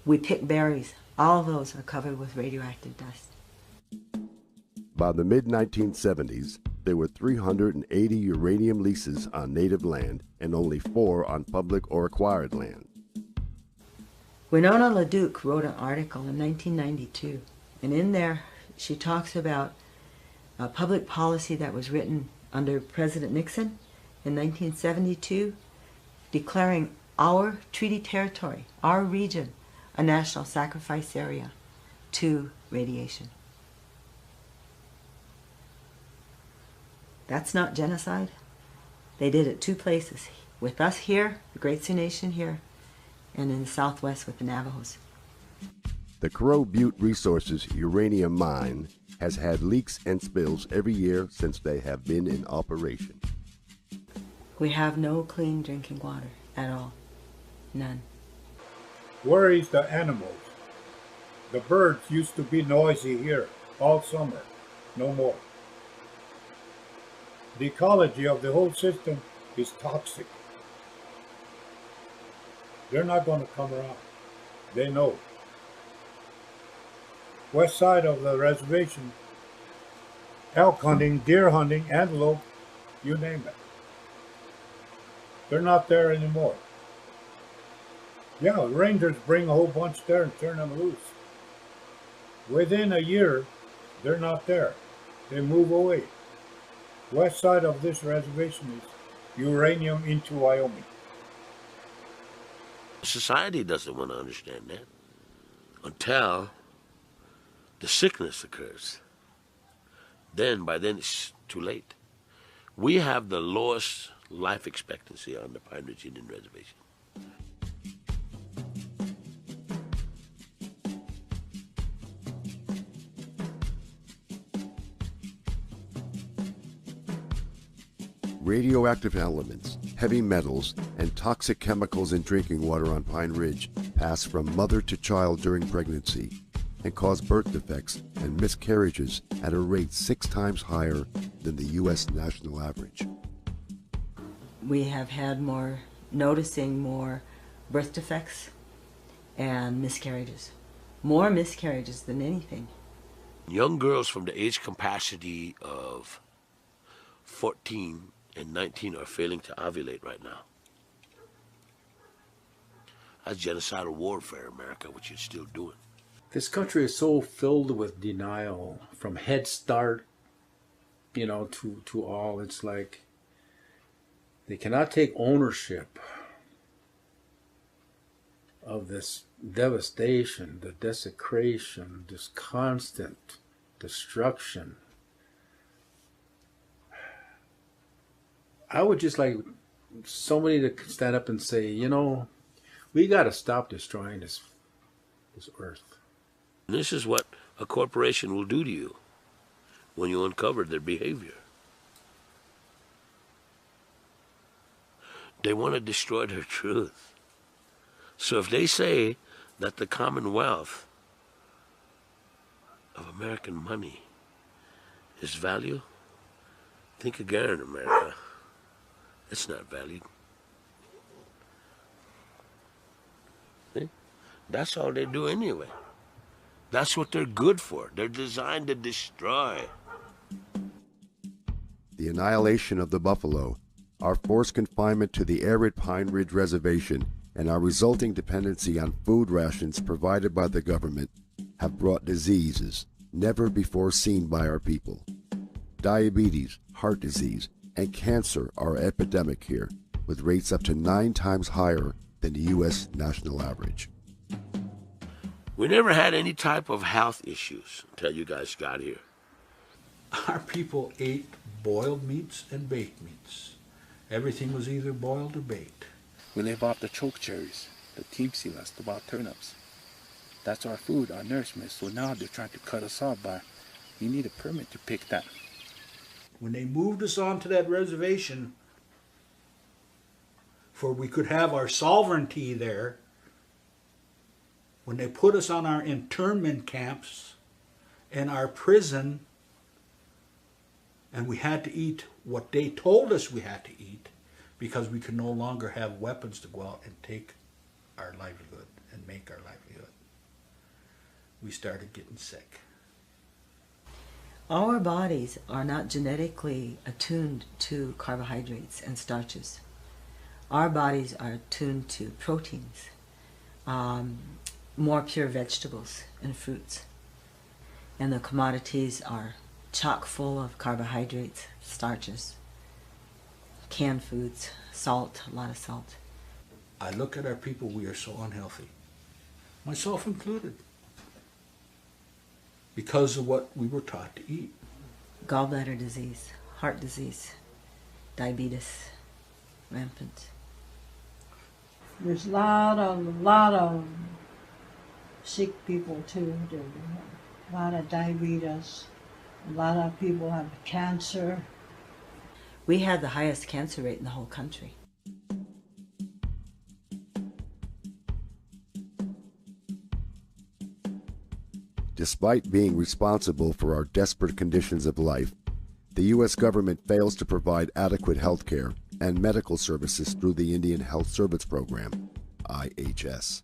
We pick berries. All of those are covered with radioactive dust. By the mid-1970s, there were 380 uranium leases on native land and only 4 on public or acquired land. Winona LaDuke wrote an article in 1992 And in there, she talks about a public policy that was written under President Nixon in 1972, declaring our treaty territory, our region, a national sacrifice area to radiation. That's not genocide. They did it 2 places, with us here, the Great Sioux Nation here, and in the Southwest with the Navajos. The Crow Butte Resources uranium mine has had leaks and spills every year since they have been in operation. We have no clean drinking water at all. None. Where is the animals? The birds used to be noisy here all summer. No more. The ecology of the whole system is toxic. They're not going to come around. They know. West side of the reservation, elk hunting, deer hunting, antelope, you name it. They're not there anymore. Yeah, rangers bring a whole bunch there and turn them loose. Within a year, they're not there. They move away. West side of this reservation is uranium into Wyoming. Society doesn't want to understand that until the sickness occurs. By then it's too late. We have the lowest life expectancy on the Pine Ridge Indian Reservation. Radioactive elements, heavy metals, and toxic chemicals in drinking water on Pine Ridge pass from mother to child during pregnancy and cause birth defects and miscarriages at a rate 6 times higher than the U.S. national average. We have had noticing more birth defects and miscarriages. More miscarriages than anything. Young girls from the age capacity of 14 and 19 are failing to ovulate right now. That's genocidal warfare, America, which you're still doing. This country is so filled with denial, from Head Start, to all. It's like they cannot take ownership of this devastation, the desecration, this constant destruction. I would just like somebody to stand up and say, we got to stop destroying this earth. This is what a corporation will do to you when you uncover their behavior. They want to destroy their truth. So if they say that the commonwealth of American money is value, think again, America. It's not valued. See? That's all they do anyway. That's what they're good for. They're designed to destroy. The annihilation of the buffalo, our forced confinement to the arid Pine Ridge Reservation, and our resulting dependency on food rations provided by the government have brought diseases never before seen by our people. Diabetes, heart disease, and cancer are epidemic here, with rates up to 9 times higher than the U.S. national average. We never had any type of health issues until you guys got here. Our people ate boiled meats and baked meats. Everything was either boiled or baked. We live off the choke cherries, the teepsilas, the wild turnips. That's our food, our nourishment. So now they're trying to cut us off by, you need a permit to pick that. When they moved us onto that reservation, for we could have our sovereignty there, when they put us on our internment camps and our prison, and we had to eat what they told us we had to eat, because we could no longer have weapons to go out and take our livelihood and make our livelihood, we started getting sick. Our bodies are not genetically attuned to carbohydrates and starches. Our bodies are attuned to proteins, more pure vegetables and fruits. And the commodities are chock full of carbohydrates, starches, canned foods, salt, a lot of salt. I look at our people, we are so unhealthy, myself included, because of what we were taught to eat. Gallbladder disease, heart disease, diabetes, rampant. There's a lot of sick people too. There's a lot of diabetes. A lot of people have cancer. We had the highest cancer rate in the whole country. Despite being responsible for our desperate conditions of life, the U.S. government fails to provide adequate health care and medical services through the Indian Health Service Program, IHS.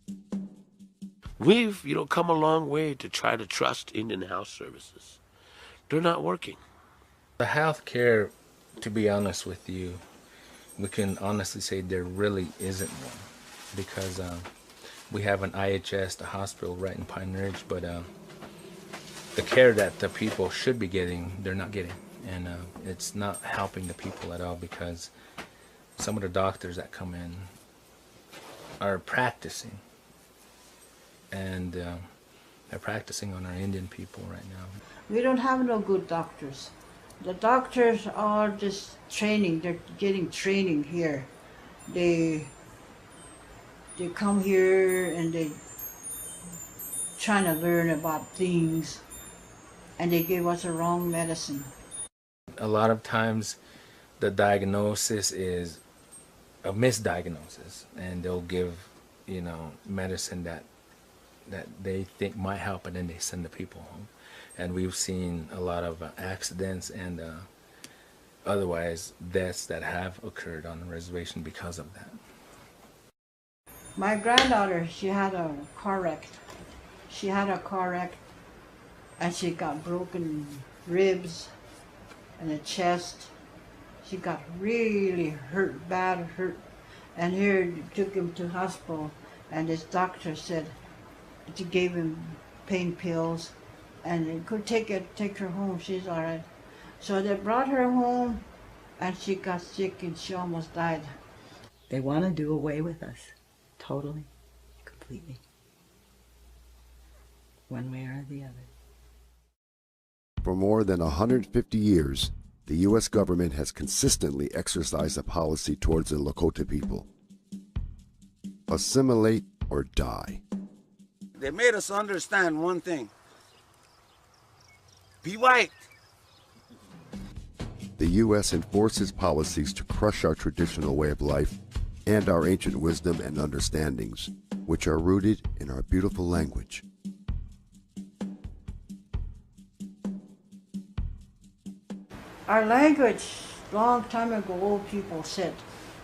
We've, come a long way to try to trust Indian health services. They're not working. The health care, to be honest with you, we can honestly say there really isn't one, because we have an IHS, the hospital right in Pine Ridge, but the care that the people should be getting, they're not getting. And it's not helping the people at all, because some of the doctors that come in are practicing. And they're practicing on our Indian people right now. We don't have no good doctors. The doctors are just training. They're getting training here. They come here and they trying to learn about things, and they give us a wrong medicine. A lot of times the diagnosis is a misdiagnosis, and they'll give, medicine that they think might help, and then they send the people home. And we've seen a lot of accidents and otherwise deaths that have occurred on the reservation because of that. My granddaughter, she had a car wreck. And she got broken ribs and the chest. She got really hurt, bad hurt. And here took him to hospital, and this doctor said she gave him pain pills, and they could take her home. She's all right. So they brought her home, and she got sick, and she almost died. They want to do away with us, totally, completely, one way or the other. For more than 150 years, the U.S. government has consistently exercised a policy towards the Lakota people. Assimilate or die. They made us understand one thing. Be white. The U.S. enforces policies to crush our traditional way of life and our ancient wisdom and understandings, which are rooted in our beautiful language. Our language, long time ago, old people said,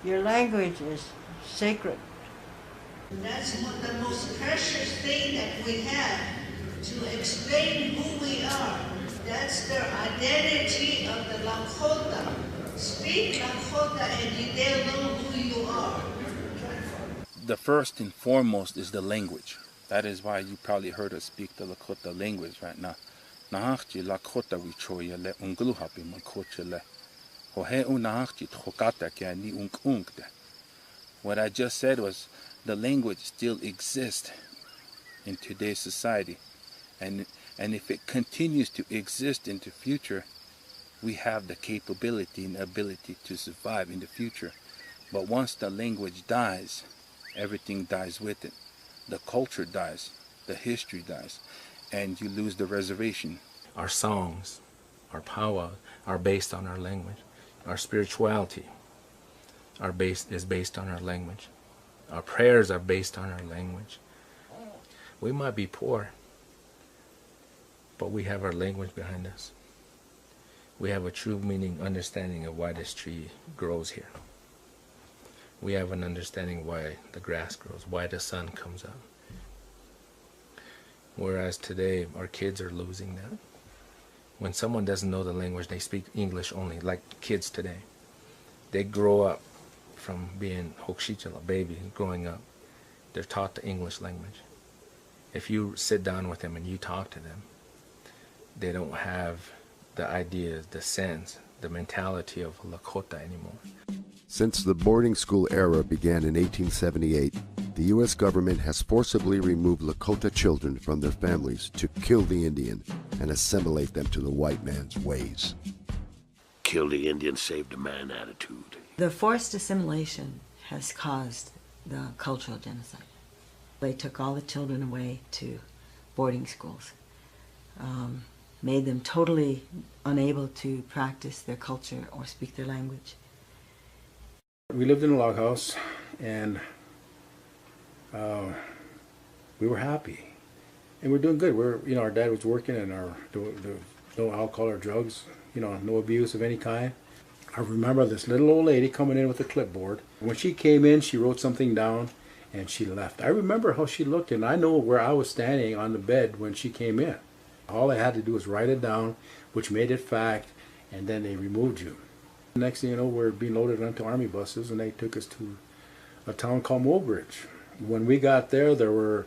your language is sacred. That's the most precious thing that we have, to explain who we are. That's the identity of the Lakota. Speak Lakota and they'll know who you are. The first and foremost is the language. That is why you probably heard us speak the Lakota language right now. Nahachti Lakota wichoya le ungluhapi makoche le. Hohe unahachti tokata kya ni unkde. What I just said was the language still exists in today's society. And if it continues to exist in the future, we have the capability and ability to survive in the future. But once the language dies, everything dies with it. The culture dies, the history dies, and you lose the reservation. Our songs, our powwow are based on our language. Our spirituality is based on our language. Our prayers are based on our language. We might be poor, but we have our language behind us. We have a true meaning, understanding of why this tree grows here. We have an understanding why the grass grows, why the sun comes up. Whereas today, our kids are losing that. When someone doesn't know the language, they speak English only, like kids today. They grow up from being Hokshichal, a baby, growing up. They're taught the English language. If you sit down with them and you talk to them, they don't have the ideas, the sense, the mentality of Lakota anymore. Since the boarding school era began in 1878, the U.S. government has forcibly removed Lakota children from their families to kill the Indian and assimilate them to the white man's ways. Kill the Indian, save the man attitude. The forced assimilation has caused the cultural genocide. They took all the children away to boarding schools, made them totally unable to practice their culture or speak their language. We lived in a log house, and we were happy, and we're doing good. Our dad was working, and there was no alcohol or drugs, no abuse of any kind. I remember this little old lady coming in with a clipboard. When she came in, she wrote something down, and she left. I remember how she looked, and I know where I was standing on the bed when she came in. All I had to do was write it down, which made it fact, and then they removed you. Next thing you know, we're being loaded onto army buses, and they took us to a town called Mulbridge. When we got there, there were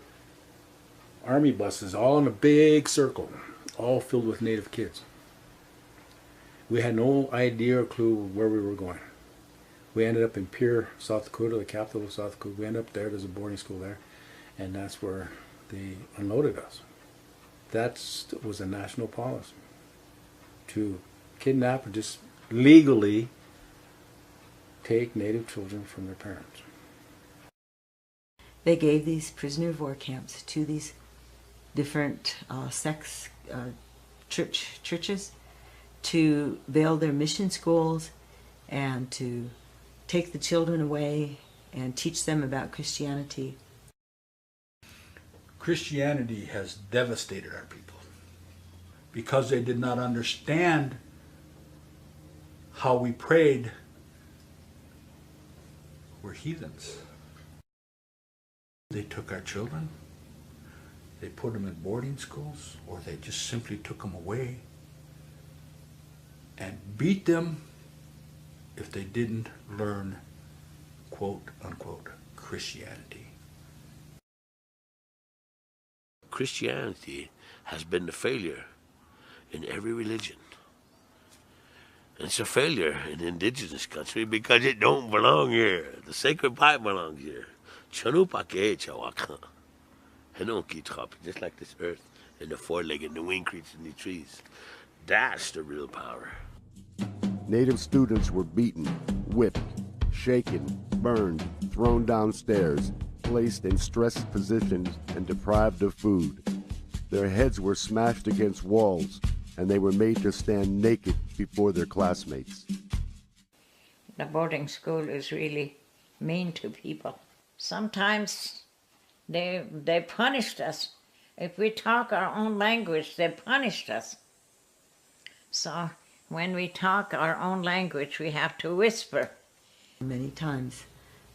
army buses all in a big circle, all filled with Native kids. We had no idea or clue where we were going. We ended up in Pierre, South Dakota, the capital of South Dakota. We ended up there. There's a boarding school there, and that's where they unloaded us. That was a national policy, to kidnap and just legally take Native children from their parents. They gave these prisoner of war camps to these different churches to build their mission schools and to take the children away and teach them about Christianity. Christianity has devastated our people because they did not understand how we prayed. We're heathens. They took our children, they put them in boarding schools, or they just simply took them away and beat them if they didn't learn, quote unquote, Christianity. Christianity has been the failure in every religion. And it's a failure in the indigenous country because it don't belong here. The sacred pipe belongs here. Just like this earth and the four-legged and the wing creatures and the trees. That's the real power. Native students were beaten, whipped, shaken, burned, thrown downstairs, placed in stressed positions, and deprived of food. Their heads were smashed against walls, and they were made to stand naked before their classmates. The boarding school is really mean to people. Sometimes they punished us. If we talk our own language, they punished us. So when we talk our own language, we have to whisper. Many times,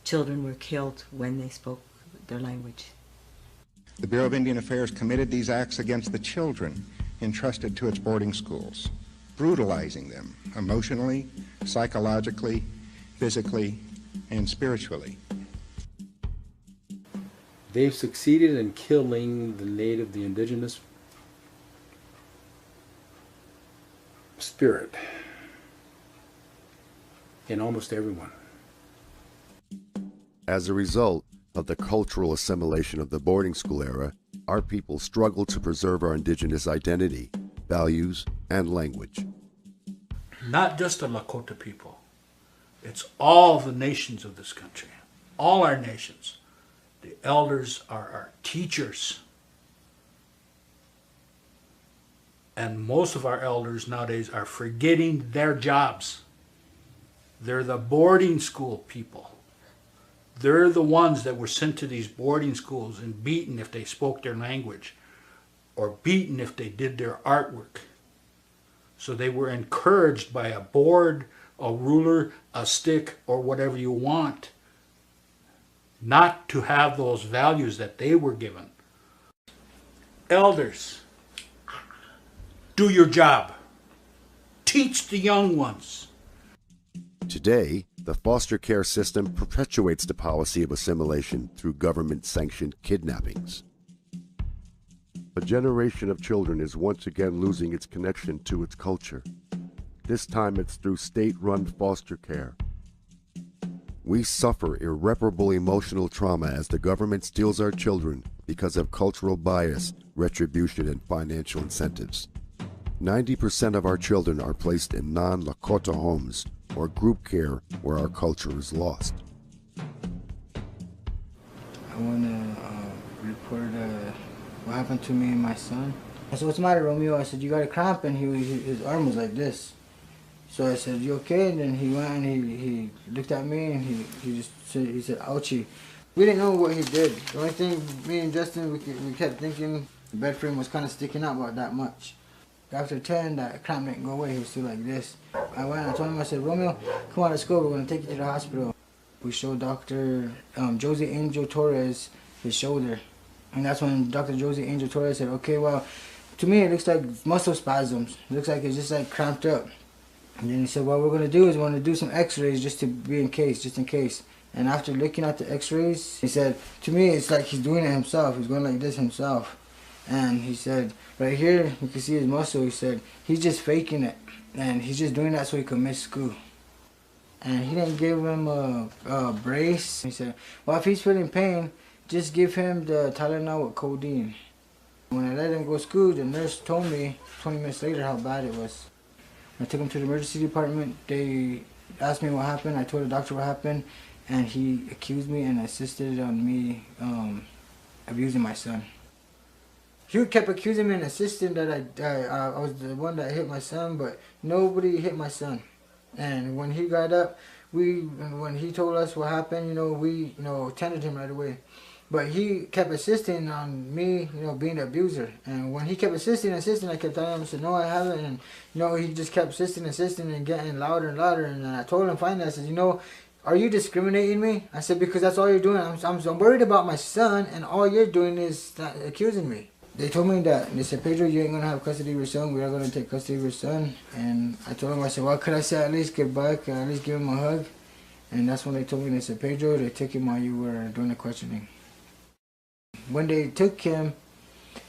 children were killed when they spoke their language. The Bureau of Indian Affairs committed these acts against the children entrusted to its boarding schools, brutalizing them emotionally, psychologically, physically, and spiritually. They've succeeded in killing the indigenous spirit in almost everyone. As a result of the cultural assimilation of the boarding school era, our people struggle to preserve our indigenous identity, values, and language. Not just the Lakota people. It's all the nations of this country. All our nations. The elders are our teachers. And most of our elders nowadays are forgetting their jobs. They're the boarding school people. They're the ones that were sent to these boarding schools and beaten if they spoke their language, or beaten if they did their artwork. So they were encouraged by a board, a ruler, a stick, or whatever you want, not to have those values that they were given. Elders, do your job. Teach the young ones. Today, the foster care system perpetuates the policy of assimilation through government-sanctioned kidnappings. A generation of children is once again losing its connection to its culture. This time it's through state-run foster care. We suffer irreparable emotional trauma as the government steals our children because of cultural bias, retribution, and financial incentives. 90% of our children are placed in non-Lakota homes or group care where our culture is lost. I want to report what happened to me and my son. I said, "What's the matter, Romeo?" I said, "You got a cramp," and his arm was like this. So I said, "You okay?" And then he went and he looked at me and he said, "Ouchie." We didn't know what he did. The only thing, me and Justin, we kept thinking the bed frame was kind of sticking out about that much. After 10, that cramp didn't go away. He was still like this. I went and I told him, I said, "Romeo, come on, let's go. We're going to take you to the hospital." We showed Dr. Josie Angel Torres his shoulder. And that's when Dr. Josie Angel Torres said, "Okay, well, to me it looks like muscle spasms. It looks like it's just like cramped up." And then he said, "What we're going to do is we're going to do some x-rays just to be in case, just in case." And after looking at the x-rays, he said, "To me it's like he's doing it himself. He's going like this himself." And he said, "Right here, you can see his muscle." He said, "He's just faking it. And he's just doing that so he can miss school." And he didn't give him a brace. He said, "Well, if he's feeling pain, just give him the Tylenol with codeine." When I let him go to school, the nurse told me 20 minutes later how bad it was. I took him to the emergency department. They asked me what happened. I told the doctor what happened, and he accused me and insisted on me abusing my son. He kept accusing me and insisting that I was the one that hit my son, but nobody hit my son. And when he got up, when he told us what happened, we attended him right away. But he kept insisting on me, being the abuser. And when he kept insisting, I kept telling him, I said, "No, I haven't." And, he just kept insisting and getting louder and louder. And I told him finally, I said, "Are you discriminating me?" I said, "Because that's all you're doing. I'm worried about my son, and all you're doing is accusing me." They told me that, they said, "Pedro, you ain't going to have custody of your son. We are going to take custody of your son." And I told him, I said, "Well, could I say at least goodbye? Could I at least give him a hug?" And that's when they told me, they said, "Pedro, they took him while you were doing the questioning." When they took him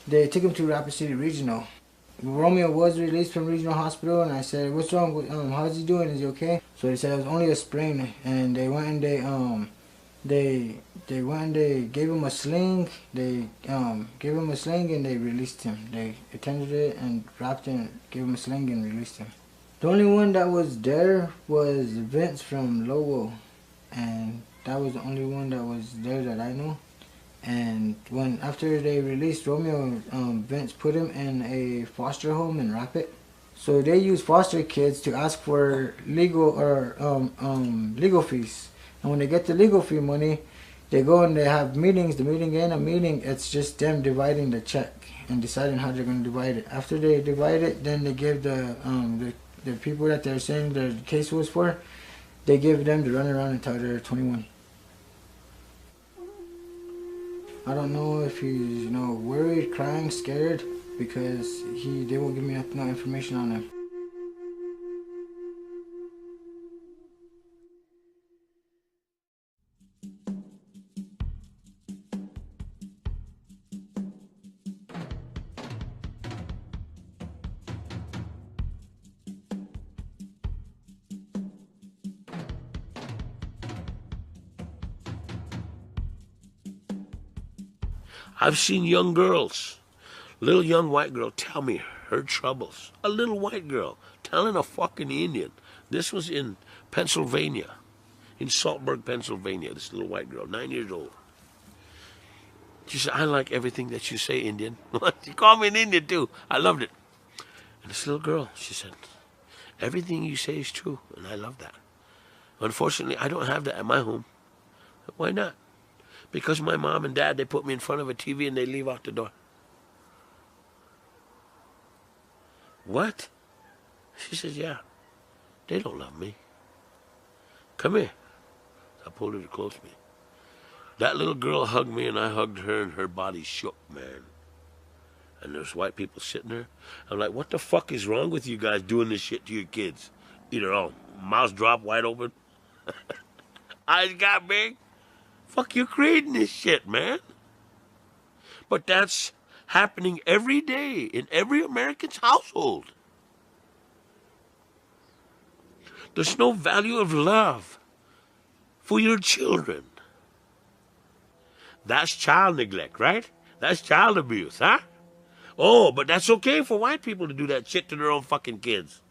to Rapid City Regional. Romeo was released from Regional Hospital, and I said, "What's wrong with how's he doing? Is he okay?" So they said it was only a sprain, and they went and they gave him a sling. They gave him a sling and they released him. They attended it and wrapped him, gave him a sling and released him. The only one that was there was Vince from Lowell, and that was the only one that was there that I know. And after they released Romeo, Vince put him in a foster home in Rapid. So they use foster kids to ask for legal fees. And when they get the legal fee money, they go and they have meetings. The meeting, it's just them dividing the check and deciding how they're going to divide it. After they divide it, then they give the people that they're saying the case was for, they give them to run around until they're 21. I don't know if he's, worried, crying, scared, because they won't give me no information on him. I've seen young girls, little young white girl tell me her troubles. A little white girl telling a fucking Indian. This was in Pennsylvania, in Saltburg, Pennsylvania, this little white girl, 9 years old. She said, "I like everything that you say, Indian." She called me an Indian too. I loved it. And this little girl, she said, "Everything you say is true, and I love that. Unfortunately, I don't have that at my home." "Why not?" "Because my mom and dad, they put me in front of a TV and they leave out the door." "What?" She says, "Yeah, they don't love me. Come here." I pulled her close to me. That little girl hugged me and I hugged her and her body shook, man. And there's white people sitting there. I'm like, what the fuck is wrong with you guys doing this shit to your kids? Either all mouths drop wide open, eyes got big. Fuck, you're creating this shit, man. But that's happening every day in every American's household. There's no value of love for your children. That's child neglect, right? That's child abuse, huh? Oh, but that's okay for white people to do that shit to their own fucking kids.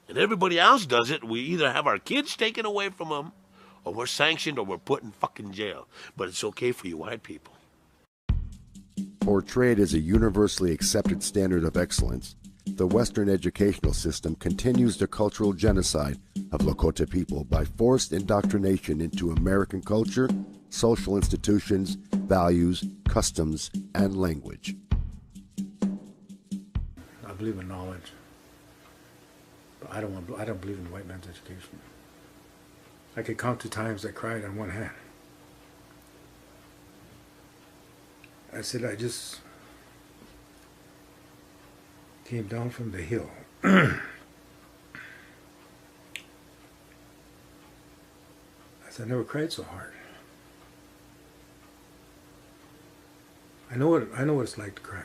And everybody else does it. We either have our kids taken away from them, or we're sanctioned, or we're put in fucking jail. But it's okay for you white people. Portrayed as a universally accepted standard of excellence, the Western educational system continues the cultural genocide of Lakota people by forced indoctrination into American culture, social institutions, values, customs, and language. I believe in knowledge, but I don't believe in white man's education. I could count the times I cried on one hand. I said, I just came down from the hill. I said, I never cried so hard. I know what it's like to cry.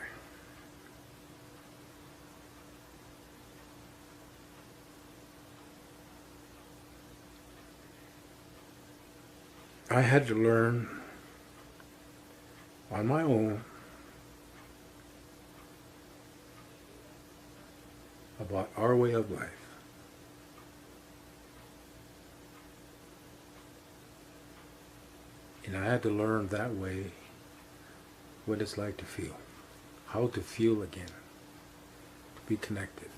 I had to learn on my own about our way of life. And I had to learn that way what it's like to feel, how to feel again, to be connected.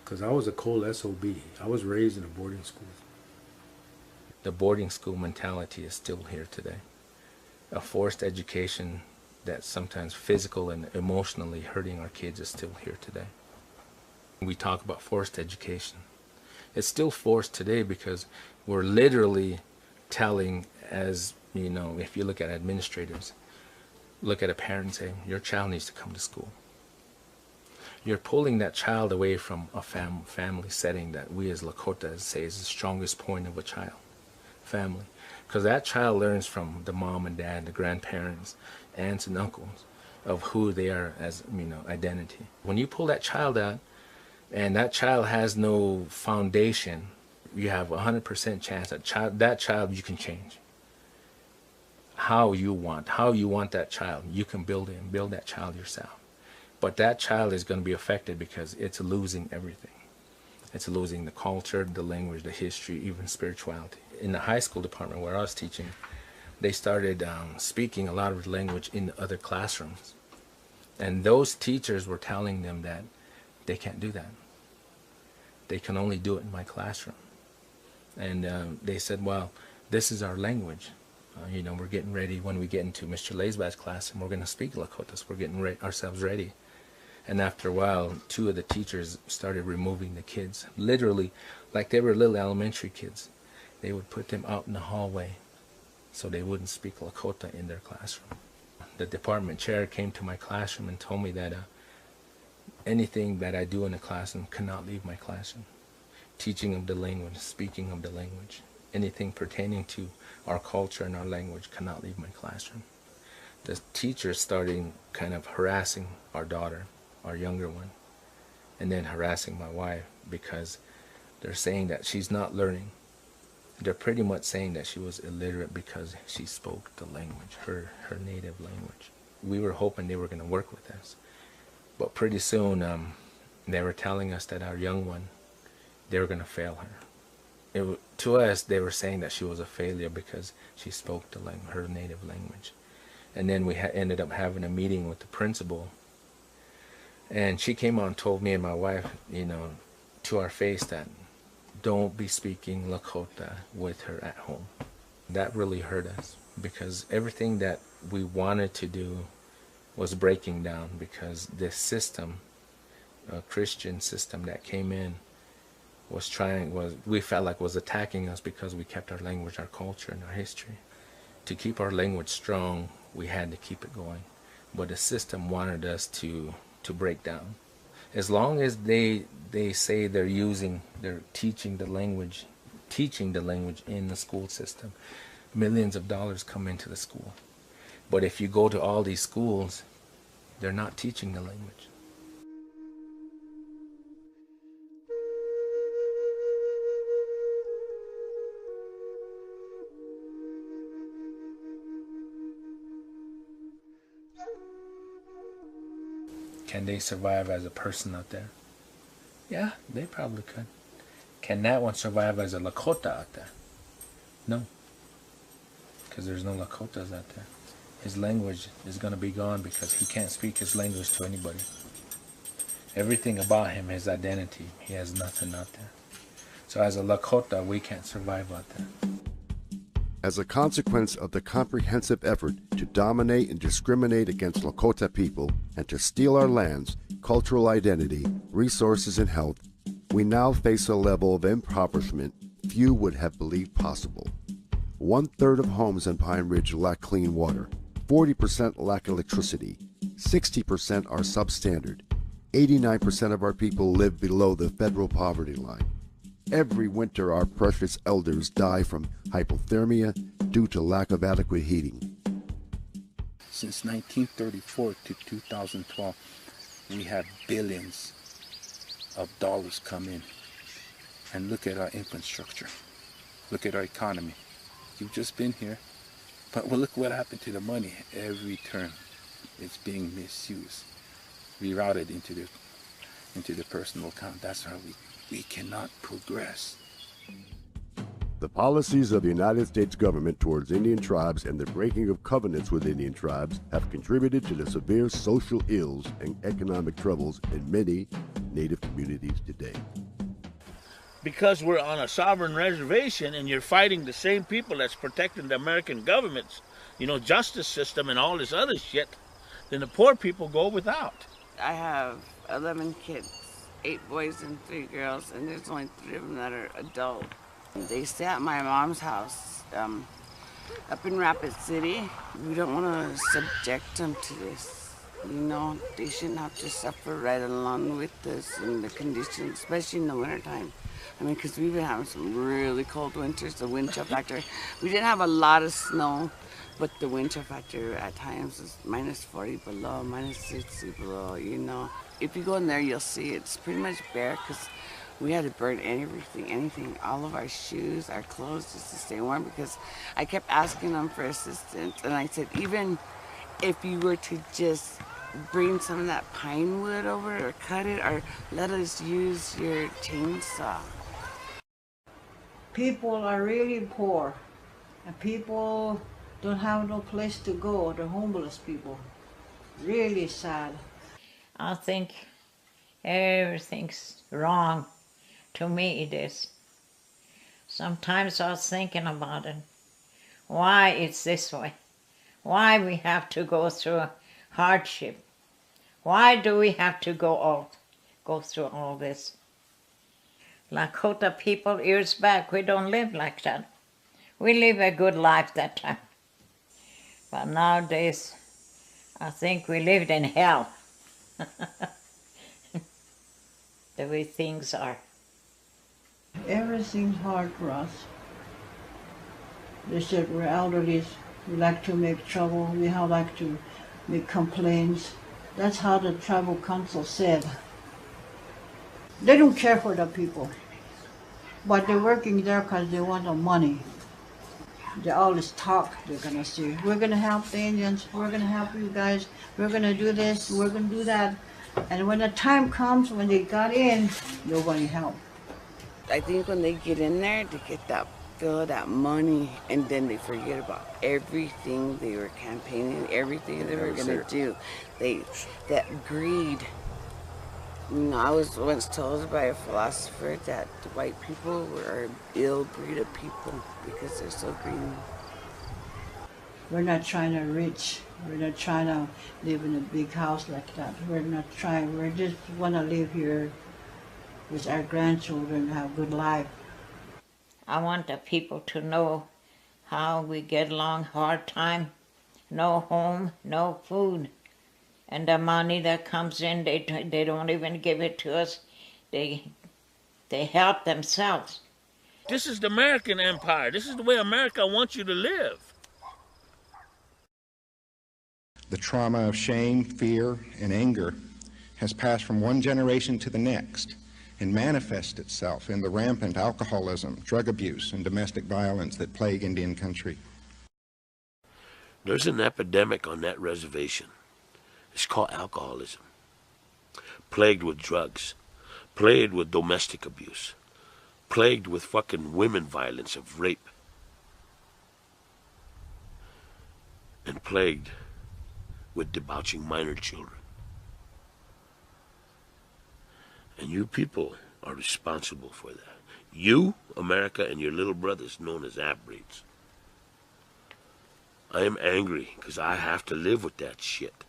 Because I was a cold SOB. I was raised in a boarding school. The boarding school mentality is still here today. A forced education that's sometimes physical and emotionally hurting our kids is still here today. We talk about forced education. It's still forced today because we're literally telling, as you know, if you look at administrators, look at a parent and say, your child needs to come to school. You're pulling that child away from a family setting that we as Lakota say is the strongest point of a child, family. Because that child learns from the mom and dad, the grandparents, aunts and uncles, of who they are as, you know, identity. When you pull that child out, and that child has no foundation, you have 100% chance that child you can change. How you want that child, you can build that child yourself. But that child is going to be affected because it's losing everything. It's losing the culture, the language, the history, even spirituality. In the high school department where I was teaching, they started speaking a lot of language in the other classrooms. And those teachers were telling them that they can't do that. They can only do it in my classroom. And they said, well, this is our language. You know, we're getting ready when we get into Mr. Laisbat's class, and we're going to speak Lakotas. We're getting ourselves ready. And after a while, two of the teachers started removing the kids. Literally, like they were little elementary kids. They would put them out in the hallway so they wouldn't speak Lakota in their classroom. The department chair came to my classroom and told me that anything that I do in the classroom cannot leave my classroom. Teaching of the language, speaking of the language, anything pertaining to our culture and our language cannot leave my classroom. The teachers started kind of harassing our daughter, our younger one, and then harassing my wife because they're saying that she's not learning. They're pretty much saying that she was illiterate because she spoke the language, her native language. We were hoping they were going to work with us. But pretty soon they were telling us that our young one, they were going to fail her. To us, they were saying that she was a failure because she spoke her native language. And then we ended up having a meeting with the principal. And she came on and told me and my wife, you know, to our face that don't be speaking Lakota with her at home. That really hurt us because everything that we wanted to do was breaking down because this system, a Christian system that came in, we felt like was attacking us because we kept our language, our culture, and our history. To keep our language strong, we had to keep it going. But the system wanted us to break down. As long as they say they're teaching the language in the school system, millions of dollars come into the school. But if you go to all these schools, they're not teaching the language. Can they survive as a person out there? Yeah, they probably could. Can that one survive as a Lakota out there? No. Because there's no Lakotas out there. His language is going to be gone because he can't speak his language to anybody. Everything about him, his identity, he has nothing out there. So as a Lakota, we can't survive out there. As a consequence of the comprehensive effort to dominate and discriminate against Lakota people and to steal our lands, cultural identity, resources, and health, we now face a level of impoverishment few would have believed possible. 1/3 of homes in Pine Ridge lack clean water, 40% lack electricity, 60% are substandard, 89% of our people live below the federal poverty line. Every winter, our precious elders die from hypothermia due to lack of adequate heating. Since 1934 to 2012, we had billions of dollars come in. And look at our infrastructure. Look at our economy. You've just been here. But well, look what happened to the money. Every turn, it's being misused, rerouted into the personal account. That's how we cannot progress. The policies of the United States government towards Indian tribes and the breaking of covenants with Indian tribes have contributed to the severe social ills and economic troubles in many Native communities today. Because we're on a sovereign reservation and you're fighting the same people that's protecting the American government's, justice system and all this other shit, then the poor people go without. I have 11 kids, 8 boys and 3 girls, and there's only 3 of them that are adult. They stay at my mom's house up in Rapid City. We don't want to subject them to this. They shouldn't have to suffer right along with us in the conditions, especially in the wintertime. Because we've been having some really cold winters, the wind chill factor. We didn't have a lot of snow, but the wind chill factor at times is -40 below, -60 below, If you go in there, you'll see it's pretty much bare because we had to burn anything, all of our shoes, our clothes, just to stay warm, because I kept asking them for assistance. And I said, even if you were to just bring some of that pine wood over or cut it, or let us use your chainsaw. People are really poor, and people don't have no place to go. They're homeless people. Really sad. I think everything's wrong. To me it is. Sometimes I was thinking about it. Why it's this way? Why we have to go through hardship? Why do we have to go through all this? Lakota people years back, we don't live like that. We live a good life that time. But nowadays, I think we lived in hell. The way things are. Everything's hard for us. They said we're elderly, we like to make trouble, we like to make complaints. That's how the tribal council said. They don't care for the people, but they're working there because they want the money. They always talk, they're gonna say, we're gonna help the Indians, we're gonna help you guys, we're gonna do this, we're gonna do that. And when the time comes, when they got in, nobody helped. I think when they get in there, they get that feel of that money, and then they forget about everything they were campaigning, everything they were gonna do. That greed. I was once told by a philosopher that the white people are an ill breed of people because they're so greedy. We're not trying to rich. We're not trying to live in a big house like that. We're not trying. We just want to live here with our grandchildren, have a good life. I want the people to know how we get along hard time. No home, no food. And the money that comes in, they don't even give it to us. They help themselves. This is the American empire. This is the way America wants you to live. The trauma of shame, fear, and anger has passed from one generation to the next and manifests itself in the rampant alcoholism, drug abuse, and domestic violence that plague Indian country. There's an epidemic on that reservation. It's called alcoholism. Plagued with drugs, plagued with domestic abuse, plagued with fucking women violence of rape, and plagued with debauching minor children. And you people are responsible for that. You, America, and your little brothers known as half-breeds. I am angry because I have to live with that shit.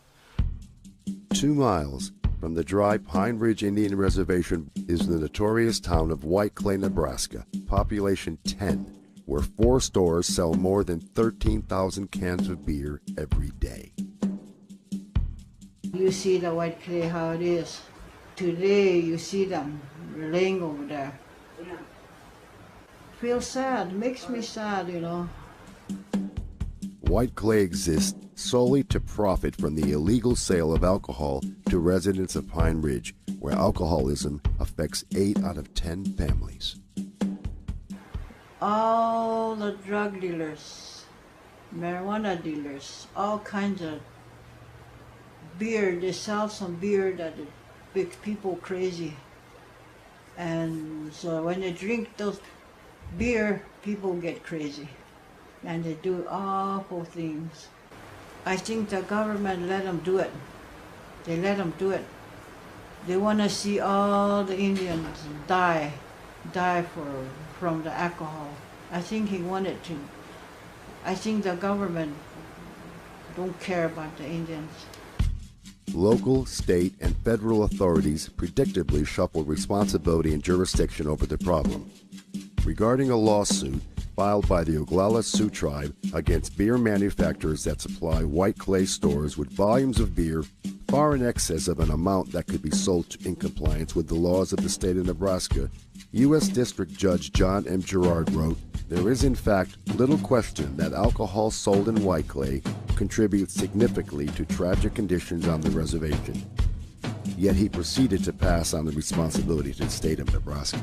2 miles from the dry Pine Ridge Indian Reservation is the notorious town of White Clay, Nebraska, population 10, where 4 stores sell more than 13,000 cans of beer every day. You see the White Clay, how it is. Today you see them laying over there. Feel sad, makes me sad, you know. White Clay exists solely to profit from the illegal sale of alcohol to residents of Pine Ridge, where alcoholism affects 8 out of 10 families. All the drug dealers, marijuana dealers, all kinds of beer, they sell some beer that makes people crazy. And so when they drink those beer, people get crazy. And they do awful things. I think the government let them do it. They let them do it. They want to see all the Indians die from the alcohol. I think he wanted to. I think the government don't care about the Indians. Local, state, and federal authorities predictably shuffle responsibility and jurisdiction over the problem. Regarding a lawsuit filed by the Oglala Sioux tribe against beer manufacturers that supply White Clay stores with volumes of beer far in excess of an amount that could be sold in compliance with the laws of the state of Nebraska, U.S. District Judge John M. Gerard wrote, "There is in fact little question that alcohol sold in White Clay contributes significantly to tragic conditions on the reservation." Yet he proceeded to pass on the responsibility to the state of Nebraska.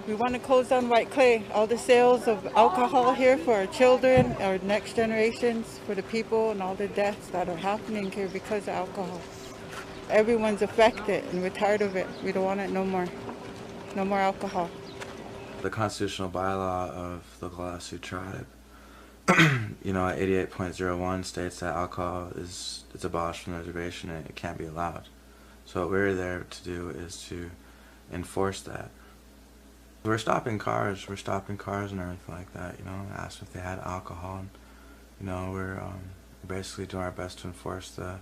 We want to close down White Clay. All the sales of alcohol here for our children, our next generations, for the people, and all the deaths that are happening here because of alcohol. Everyone's affected, and we're tired of it. We don't want it no more. No more alcohol. The constitutional bylaw of the Lakota Sioux tribe, you know, 88.01 states that alcohol is abolished from the reservation and it can't be allowed. So what we're there to do is to enforce that. We're stopping cars and everything like that, you know, asked if they had alcohol. And, you know, we're basically doing our best to enforce the,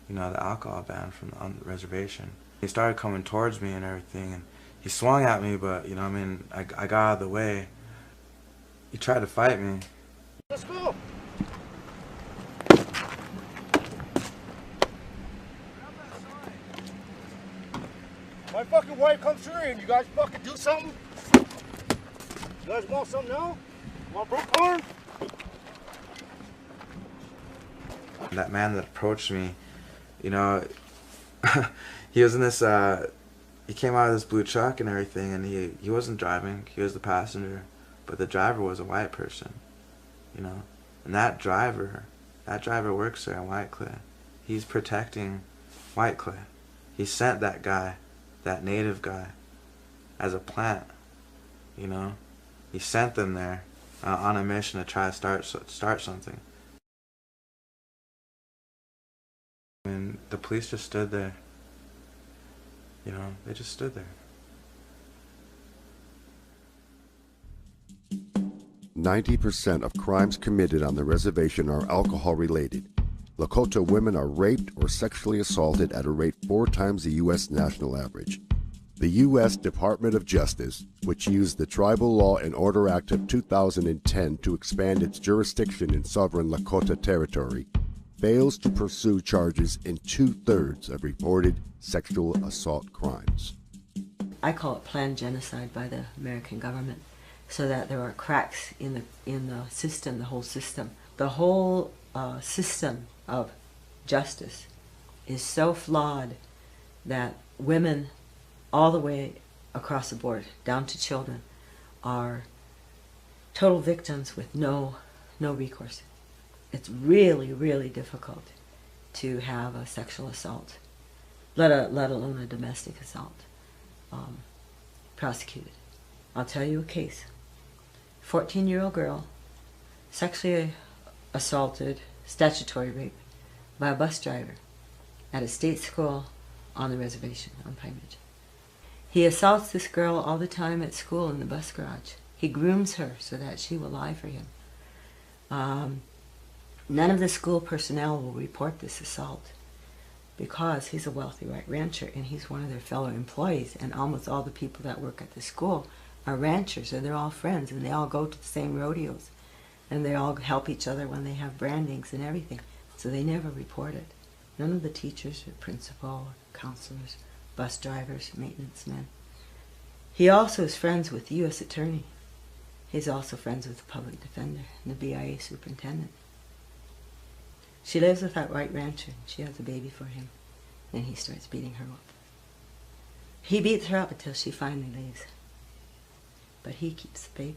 you know, the alcohol ban on the reservation. He started coming towards me and everything, and he swung at me, but, you know, I mean, I got out of the way. He tried to fight me. Let's go! My fucking wife comes through and you guys fucking do something? You guys want something now? Want broke corn? That man that approached me, you know, he was in this, he came out of this blue truck and everything, and he wasn't driving, he was the passenger, but the driver was a white person, you know, and that driver works there in White Clay. He's protecting White Clay. He sent that guy, that native guy, as a plant, you know. He sent them there on a mission to try to start something. And the police just stood there. You know, they just stood there. 90% of crimes committed on the reservation are alcohol-related. Lakota women are raped or sexually assaulted at a rate 4 times the U.S. national average. The U.S. Department of Justice, which used the Tribal Law and Order Act of 2010 to expand its jurisdiction in sovereign Lakota territory, fails to pursue charges in 2/3 of reported sexual assault crimes. I call it planned genocide by the American government. so that there are cracks in the system, the whole system. The whole system of justice is so flawed that women all the way across the board, down to children, are total victims with no recourse. It's really, really difficult to have a sexual assault, let alone a domestic assault, prosecuted. I'll tell you a case. 14-year-old girl sexually assaulted, statutory rape, by a bus driver at a state school on the reservation on Pine Ridge. He assaults this girl all the time at school in the bus garage. He grooms her so that she will lie for him. None of the school personnel will report this assault because he's a wealthy white rancher and he's one of their fellow employees, and almost all the people that work at the school are ranchers, and they're all friends, and they all go to the same rodeos, and they all help each other when they have brandings and everything. So they never report it. None of the teachers or principal or counselors, bus drivers, maintenance men. He also is friends with the U.S. Attorney. He's also friends with the public defender and the BIA superintendent. She lives with that white rancher. She has a baby for him. Then he starts beating her up. He beats her up until she finally leaves. But he keeps the baby.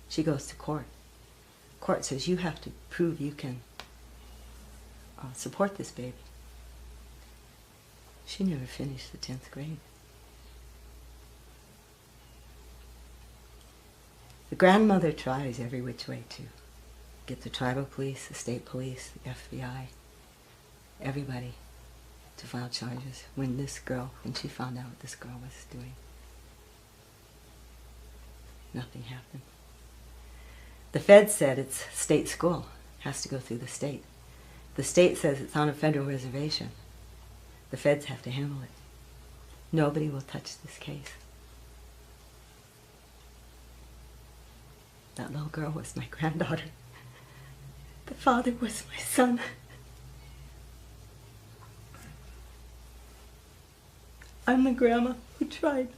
She goes to court. Court says, you have to prove you can support this baby. She never finished the 10th grade. The grandmother tries every which way to get the tribal police, the state police, the FBI, everybody to file charges when she found out what this girl was doing. Nothing happened. The Fed said it's state school, has to go through the state. The state says it's on a federal reservation. The feds have to handle it. Nobody will touch this case. That little girl was my granddaughter. The father was my son. I'm the grandma who tried.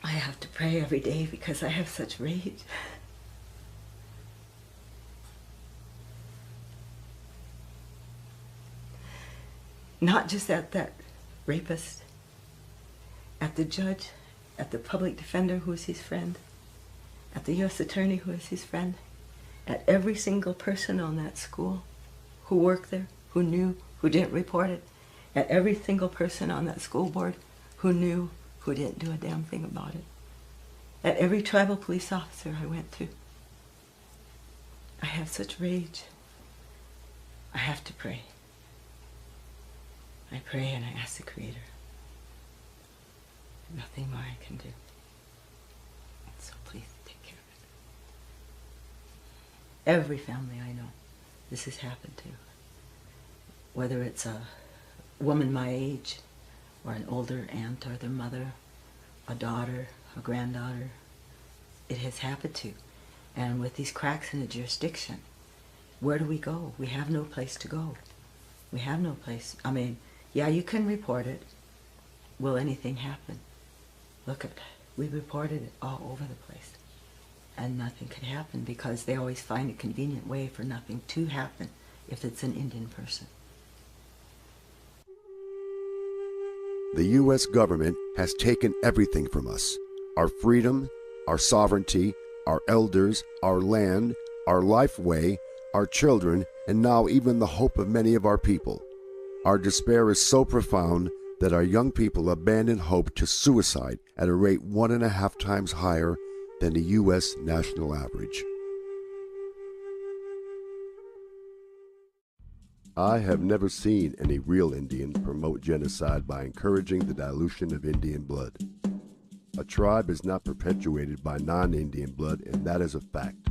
I have to pray every day because I have such rage. Not just at that rapist, at the judge, at the public defender who is his friend, at the U.S. attorney who is his friend, at every single person on that school who worked there, who knew, who didn't report it, at every single person on that school board who knew, who didn't do a damn thing about it, at every tribal police officer I went to. I have such rage. I have to pray. I pray and I ask the Creator. Nothing more I can do. So please take care of it. Every family I know, this has happened to. Whether it's a woman my age, or an older aunt or their mother, a daughter, a granddaughter, it has happened to. And with these cracks in the jurisdiction, where do we go? We have no place to go. We have no place. I mean, yeah, you can report it. Will anything happen? Look at, we reported it all over the place. And nothing could happen because they always find a convenient way for nothing to happen if it's an Indian person. The U.S. government has taken everything from us. Our freedom, our sovereignty, our elders, our land, our lifeway, our children, and now even the hope of many of our people. Our despair is so profound that our young people abandon hope to suicide at a rate 1.5 times higher than the U.S. national average. I have never seen any real Indian promote genocide by encouraging the dilution of Indian blood. A tribe is not perpetuated by non-Indian blood, and that is a fact.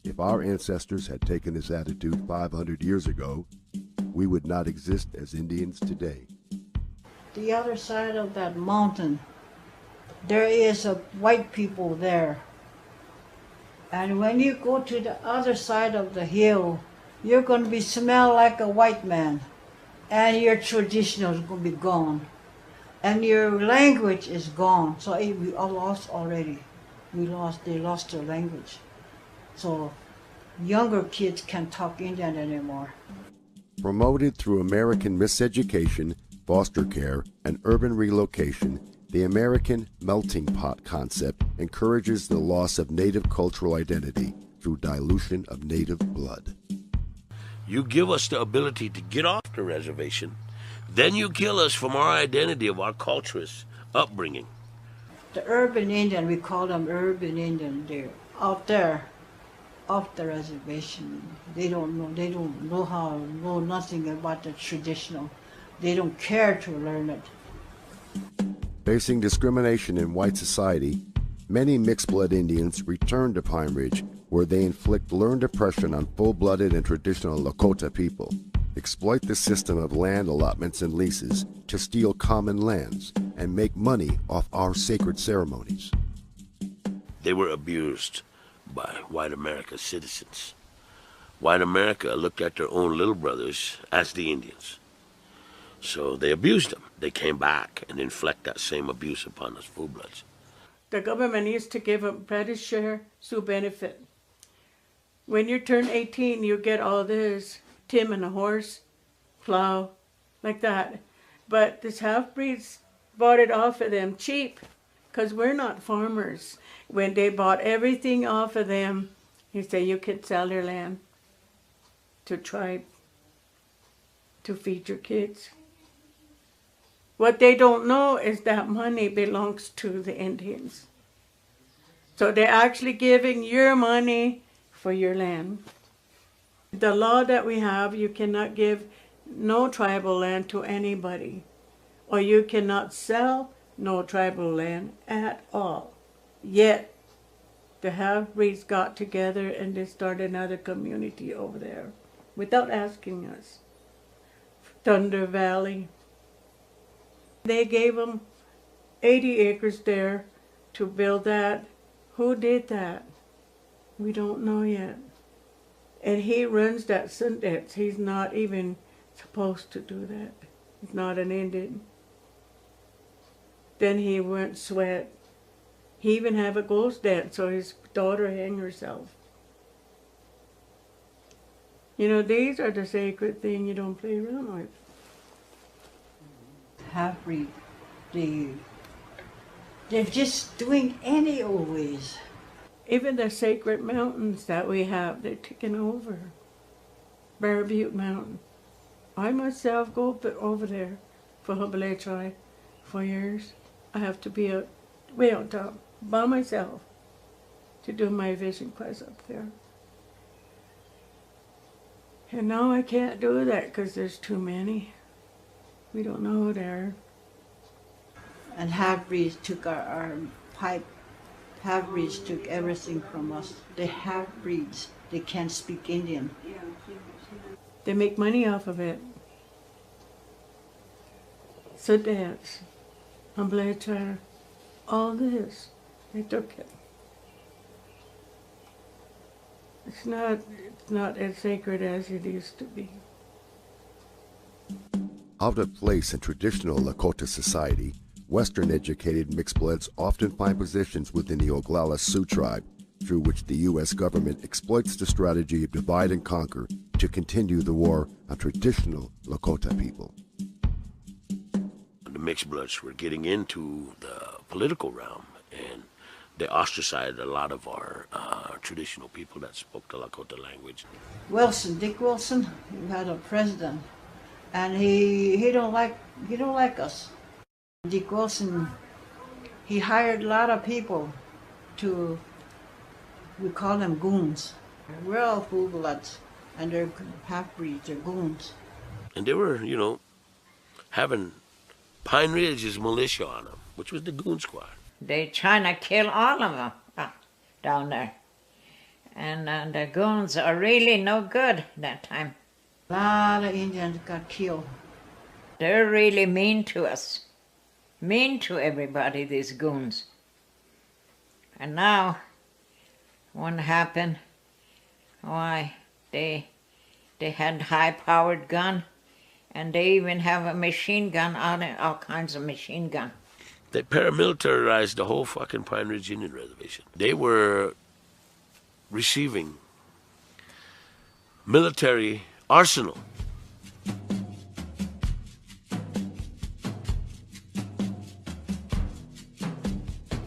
If our ancestors had taken this attitude 500 years ago, we would not exist as Indians today. The other side of that mountain, there is a white people there. And when you go to the other side of the hill, you're going to be smell like a white man. and your traditional is going to be gone, and your language is gone. So we all lost already. They lost their language. So younger kids can't talk Indian anymore. Promoted through American miseducation, foster care, and urban relocation, the American melting pot concept encourages the loss of native cultural identity through dilution of native blood. You give us the ability to get off the reservation, then you kill us from our identity of our cultures, upbringing. The urban Indian, we call them urban Indian, they're out there, off the reservation. They don't know nothing about the traditional. They don't care to learn it. Facing discrimination in white society, many mixed-blood Indians return to Pine Ridge, where they inflict learned oppression on full-blooded and traditional Lakota people, exploit the system of land allotments and leases to steal common lands, and make money off our sacred ceremonies. They were abused by white America citizens. White America looked at their own little brothers as the Indians. So they abused them. They came back and inflict that same abuse upon us full-bloods. The government used to give them petty share, Sioux benefit. When you turn 18, you get all this, Tim and a horse, plow, like that. But this half-breeds bought it off of them cheap, because we're not farmers. When they bought everything off of them, he said, you can sell your land to tribe, to feed your kids. What they don't know is that money belongs to the Indians. So they're actually giving your money for your land. The law that we have, you cannot give no tribal land to anybody, or you cannot sell no tribal land at all. Yet, the half-breeds got together and they started another community over there without asking us. Thunder Valley. They gave them 80 acres there to build that. Who did that? We don't know yet. And he runs that Sundance. He's not even supposed to do that. He's not an Indian. Then he went sweat. He even have a ghost dance, so his daughter hang herself. You know, these are the sacred thing you don't play around with. Half-breed, they're just doing any old ways. Even the sacred mountains that we have, they're taking over. Bear Butte Mountain. I myself go over there for Hubbalay for years. I have to be way on top by myself to do my vision quest up there. And now I can't do that because there's too many. We don't know who they are. And half-breeds took our pipe. Half-breeds took everything from us. The half-breeds, they can't speak Indian. They make money off of it. So dance, Hubbalay, all this, they took it. It's not as sacred as it used to be. Out of place in traditional Lakota society, Western-educated mixed-bloods often find positions within the Oglala Sioux tribe, through which the U.S. government exploits the strategy of divide and conquer to continue the war on traditional Lakota people. The mixed bloods were getting into the political realm, and they ostracized a lot of our traditional people that spoke the Lakota language. Dick Wilson, we had a president, and he don't like us. Dick Wilson, he hired a lot of people to, we call them goons. We're all full-bloods, and they're half-breeds, they're goons. And they were, you know, having Pine Ridge's militia on them, which was the Goon Squad. They trying to kill all of them down there. And the goons are really no good that time. A lot of Indians got killed. They're really mean to us. Mean to everybody, these goons. And now, what happened? Why, they had high-powered gun, And they even have a machine gun on it, all kinds of machine gun. They paramilitarized the whole fucking Pine Ridge Indian Reservation. They were receiving military arsenal.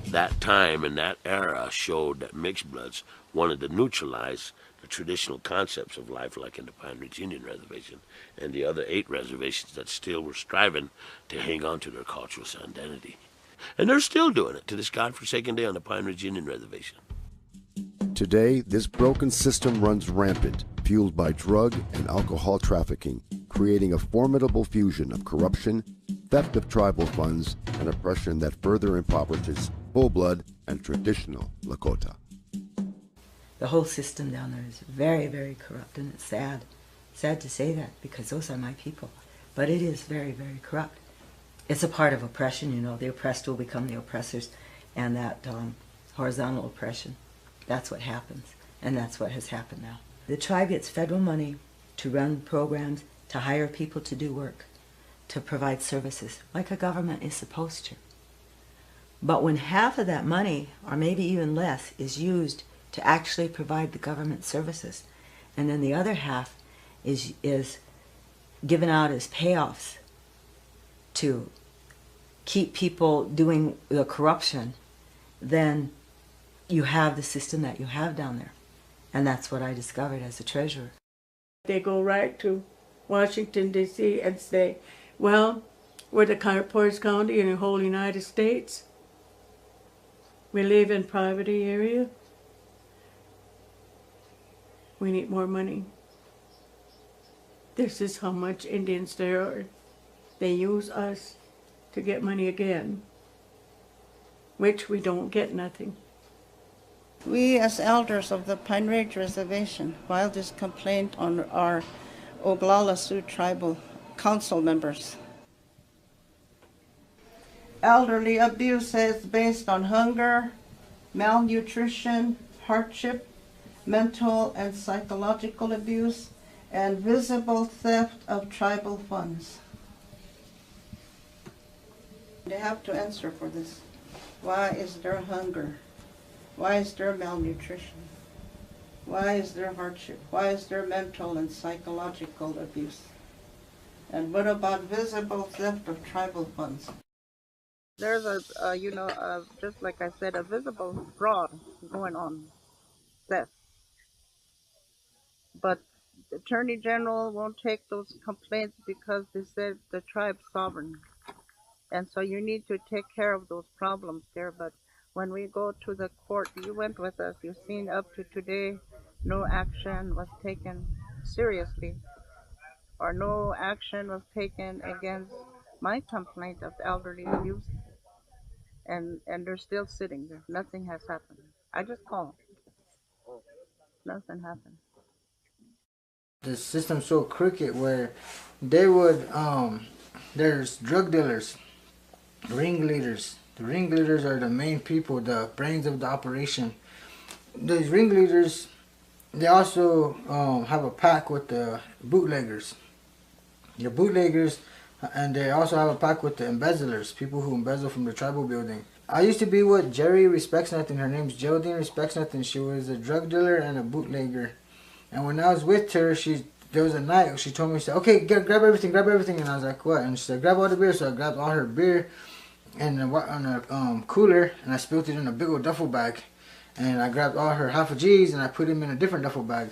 That time and that era showed that mixed bloods wanted to neutralize the traditional concepts of life like in the Pine Ridge Indian Reservation and the other 8 reservations that still were striving to hang on to their cultural identity. And they're still doing it to this godforsaken day on the Pine Ridge Indian Reservation. Today, this broken system runs rampant, fueled by drug and alcohol trafficking, creating a formidable fusion of corruption, theft of tribal funds, and oppression that further impoverishes full-blood and traditional Lakota. The whole system down there is very, very corrupt, and it's sad. Sad to say that, because those are my people. But it is very, very corrupt. It's a part of oppression, you know. The oppressed will become the oppressors, and that horizontal oppression, that's what happens, and that's what has happened now. The tribe gets federal money to run programs, to hire people to do work, to provide services, like a government is supposed to. But when half of that money, or maybe even less, is used to actually provide the government services, and then the other half is given out as payoffs to keep people doing the corruption, then you have the system that you have down there. And that's what I discovered as a treasurer. They go right to Washington, D.C. and say, well, we're the poorest county in the whole United States. We live in poverty area. We need more money. This is how much Indians there are. They use us to get money again, which we don't get nothing. We, as elders of the Pine Ridge Reservation, filed this complaint on our Oglala Sioux tribal council members. Elderly abuse is based on hunger, malnutrition, hardship, mental and psychological abuse, and visible theft of tribal funds. They have to answer for this. Why is there hunger? Why is there malnutrition? Why is there hardship? Why is there mental and psychological abuse? And what about visible theft of tribal funds? There's just like I said, a visible fraud going on, theft. But the Attorney General won't take those complaints because they said the tribe's sovereign. And so you need to take care of those problems there. But when we go to the court, you went with us, you've seen up to today, no action was taken seriously, or no action was taken against my complaint of elderly abuse. And they're still sitting there. Nothing has happened. I just called. Nothing happened. The system's so crooked where they would, there's drug dealers, ringleaders. The ringleaders are the main people, the brains of the operation. These ringleaders, they also have a pact with the bootleggers. The bootleggers, and they also have a pact with the embezzlers, people who embezzle from the tribal building. I used to be with Jerry Respects Nothing. Her name's Geraldine Respects Nothing. She was a drug dealer and a bootlegger. And when I was with her, there was a night she told me, she said, okay, grab everything. And I was like, what? And she said, grab all the beer. So I grabbed all her beer and on a cooler, and I spilled it in a big old duffel bag. And I grabbed all her half a G's and I put them in a different duffel bag.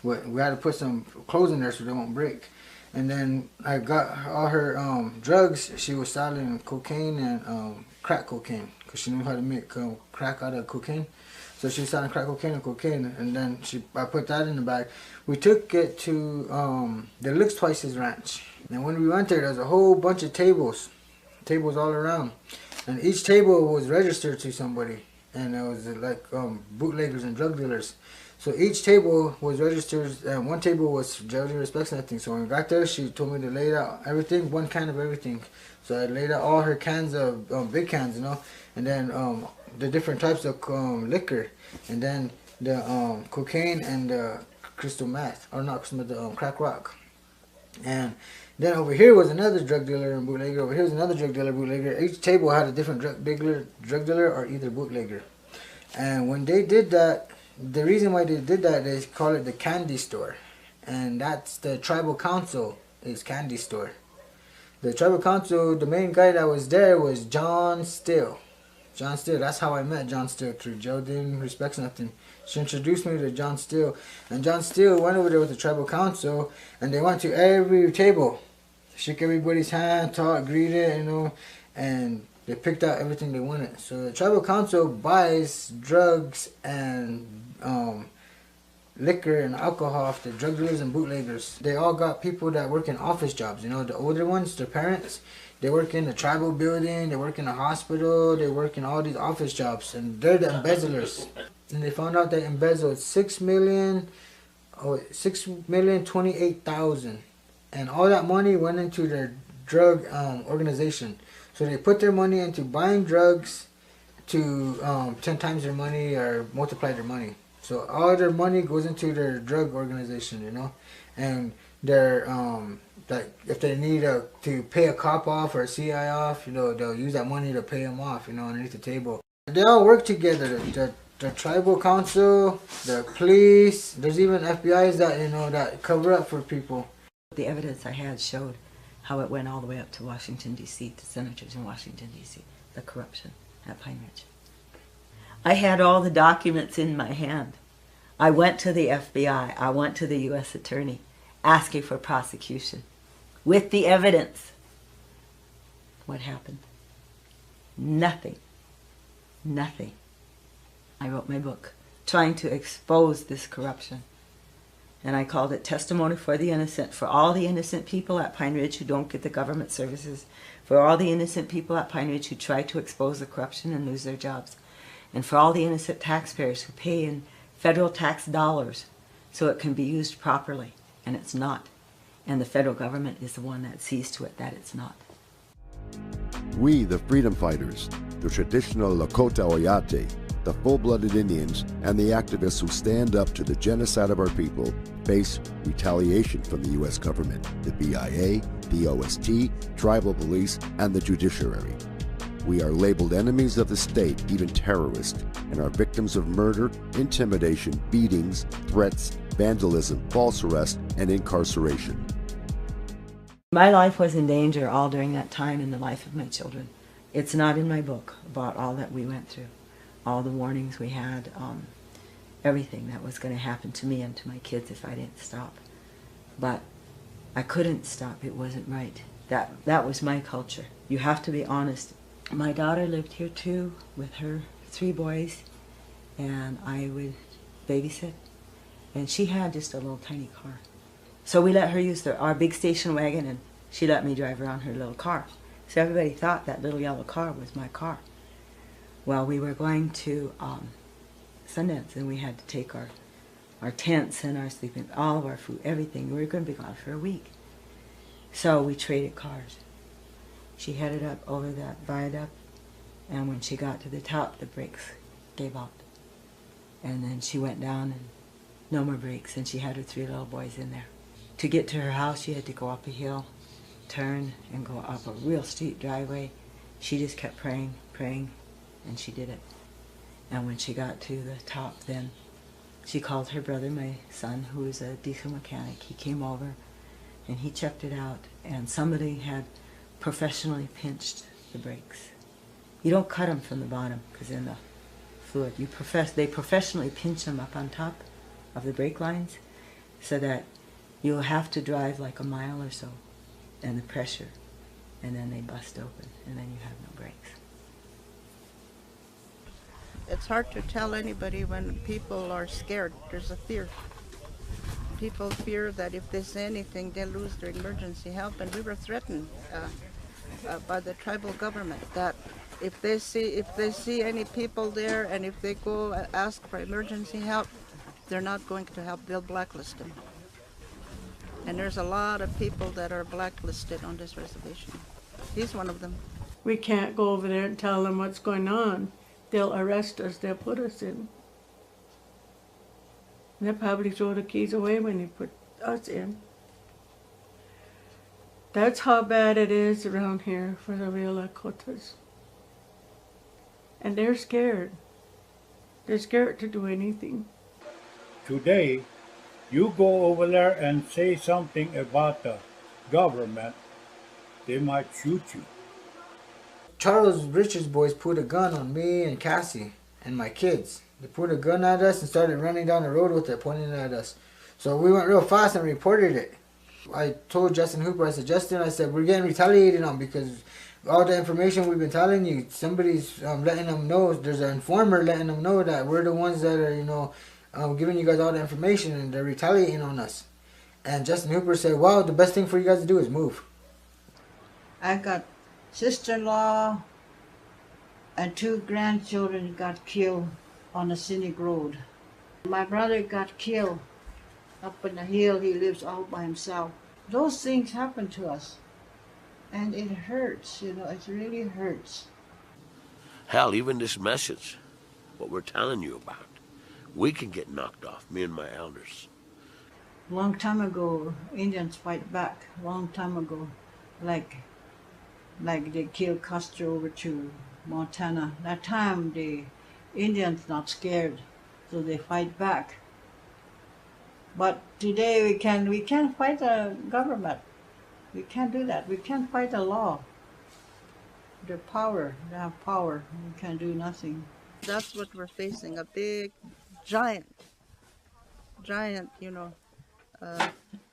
We had to put some clothes in there so they won't break. And then I got all her drugs. She was selling cocaine and crack cocaine because she knew how to make crack out of cocaine. So she was selling crack cocaine and cocaine, and then I put that in the bag. We took it to the Looks Twice's ranch. And when we went there was a whole bunch of tables all around. And each table was registered to somebody. And it was like bootleggers and drug dealers. So each table was registered, and one table was Geraldine Respects Nothing. So when we got there, she told me to lay out everything, one can of everything. So I laid out all her cans of, big cans, you know, and then the different types of liquor, and then the cocaine and the crystal meth, or not crystal meth, the crack rock. And Then over here was another drug dealer and bootlegger. Over here was another drug dealer, bootlegger. Each table had a different drug dealer or either bootlegger. And when they did that, the reason why they did that, they call it the candy store. And that's the tribal council is candy store. The tribal council, the main guy that was there was John Still. John Still, that's how I met John Still, through Joe didn't respect nothing. She introduced me to John Still. And John Still went over there with the tribal council, and they went to every table. Shook everybody's hand, talked, greeted, you know, and they picked out everything they wanted. So the tribal council buys drugs and liquor and alcohol off the drug dealers and bootleggers. They all got people that work in office jobs, you know, the older ones, their parents. They work in the tribal building, they work in the hospital, they work in all these office jobs, and they're the embezzlers. And they found out they embezzled $6,028,000. And all that money went into their drug organization. So they put their money into buying drugs to 10 times their money or multiply their money. So all their money goes into their drug organization, you know. And they're, like if they need to pay a cop off or a CI off, you know, they'll use that money to pay them off, you know, underneath the table. They all work together. The tribal council, the police, there's even FBI's that, you know, that cover up for people. The evidence I had showed how it went all the way up to Washington, D.C., to senators in Washington, D.C., the corruption at Pine Ridge. I had all the documents in my hand. I went to the FBI, I went to the U.S. attorney, asking for prosecution with the evidence. What happened? Nothing. Nothing. I wrote my book trying to expose this corruption. And I called it Testimony for the Innocent, for all the innocent people at Pine Ridge who don't get the government services, for all the innocent people at Pine Ridge who try to expose the corruption and lose their jobs, and for all the innocent taxpayers who pay in federal tax dollars so it can be used properly, and it's not. And the federal government is the one that sees to it that it's not. We, the freedom fighters, the traditional Lakota Oyate, the full-blooded Indians, and the activists who stand up to the genocide of our people face retaliation from the U.S. government, the BIA, the OST, tribal police, and the judiciary. We are labeled enemies of the state, even terrorists, and are victims of murder, intimidation, beatings, threats, vandalism, false arrest, and incarceration. My life was in danger all during that time in the life of my children. It's not in my book about all that we went through, all the warnings we had, everything that was going to happen to me and to my kids if I didn't stop. But I couldn't stop. It wasn't right. That was my culture. You have to be honest. My daughter lived here too with her 3 boys, and I would babysit. And she had just a little tiny car. So we let her use our big station wagon, and she let me drive around her little car. So everybody thought that little yellow car was my car. Well, we were going to Sundance, and we had to take our tents and our sleeping, all of our food, everything. We were going to be gone for a week. So we traded cars. She headed up over that viaduct, and when she got to the top, the brakes gave out. And then she went down, and no more brakes, and she had her 3 little boys in there. To get to her house, she had to go up a hill, turn, and go up a real steep driveway. She just kept praying, praying, and she did it. And when she got to the top, then she called her brother, my son, who was a diesel mechanic. He came over, and he checked it out, and somebody had professionally pinched the brakes. You don't cut them from the bottom, because in the fluid, they professionally pinch them up on top of the brake lines, so that you'll have to drive like a mile or so, and the pressure, and then they bust open, and then you have no brakes. It's hard to tell anybody when people are scared. There's a fear. People fear that if they say anything, they'll lose their emergency help, and we were threatened by the tribal government that if they see any people there, and if they go ask for emergency help, they're not going to help. They'll blacklist them. And there's a lot of people that are blacklisted on this reservation. He's one of them. We can't go over there and tell them what's going on. They'll arrest us. They'll put us in. They'll probably throw the keys away when they put us in. That's how bad it is around here for the real Lakotas. And they're scared. They're scared to do anything. Today, you go over there and say something about the government, they might shoot you. Charles Richard's boys put a gun on me and Cassie and my kids. They put a gun at us and started running down the road with it, pointing at us. So we went real fast and reported it. I told Justin Hooper, I said, Justin, I said, we're getting retaliated on because all the information we've been telling you, somebody's letting them know, there's an informer letting them know that we're the ones that are, giving you guys all the information and they're retaliating on us. And Justin Hooper said, well, the best thing for you guys to do is move. I got sister-in-law and 2 grandchildren got killed on a scenic road. My brother got killed up on the hill. He lives all by himself. Those things happen to us. And it hurts, it really hurts. Hell, even this message, what we're telling you about, we can get knocked off, me and my elders. Long time ago, Indians fight back. Long time ago, like they killed Custer over to Montana. That time, the Indians not scared, so they fight back. But today we can't fight the government. We can't do that. We can't fight the law. Their power, they have power. We can't do nothing. That's what we're facing, a big, giant,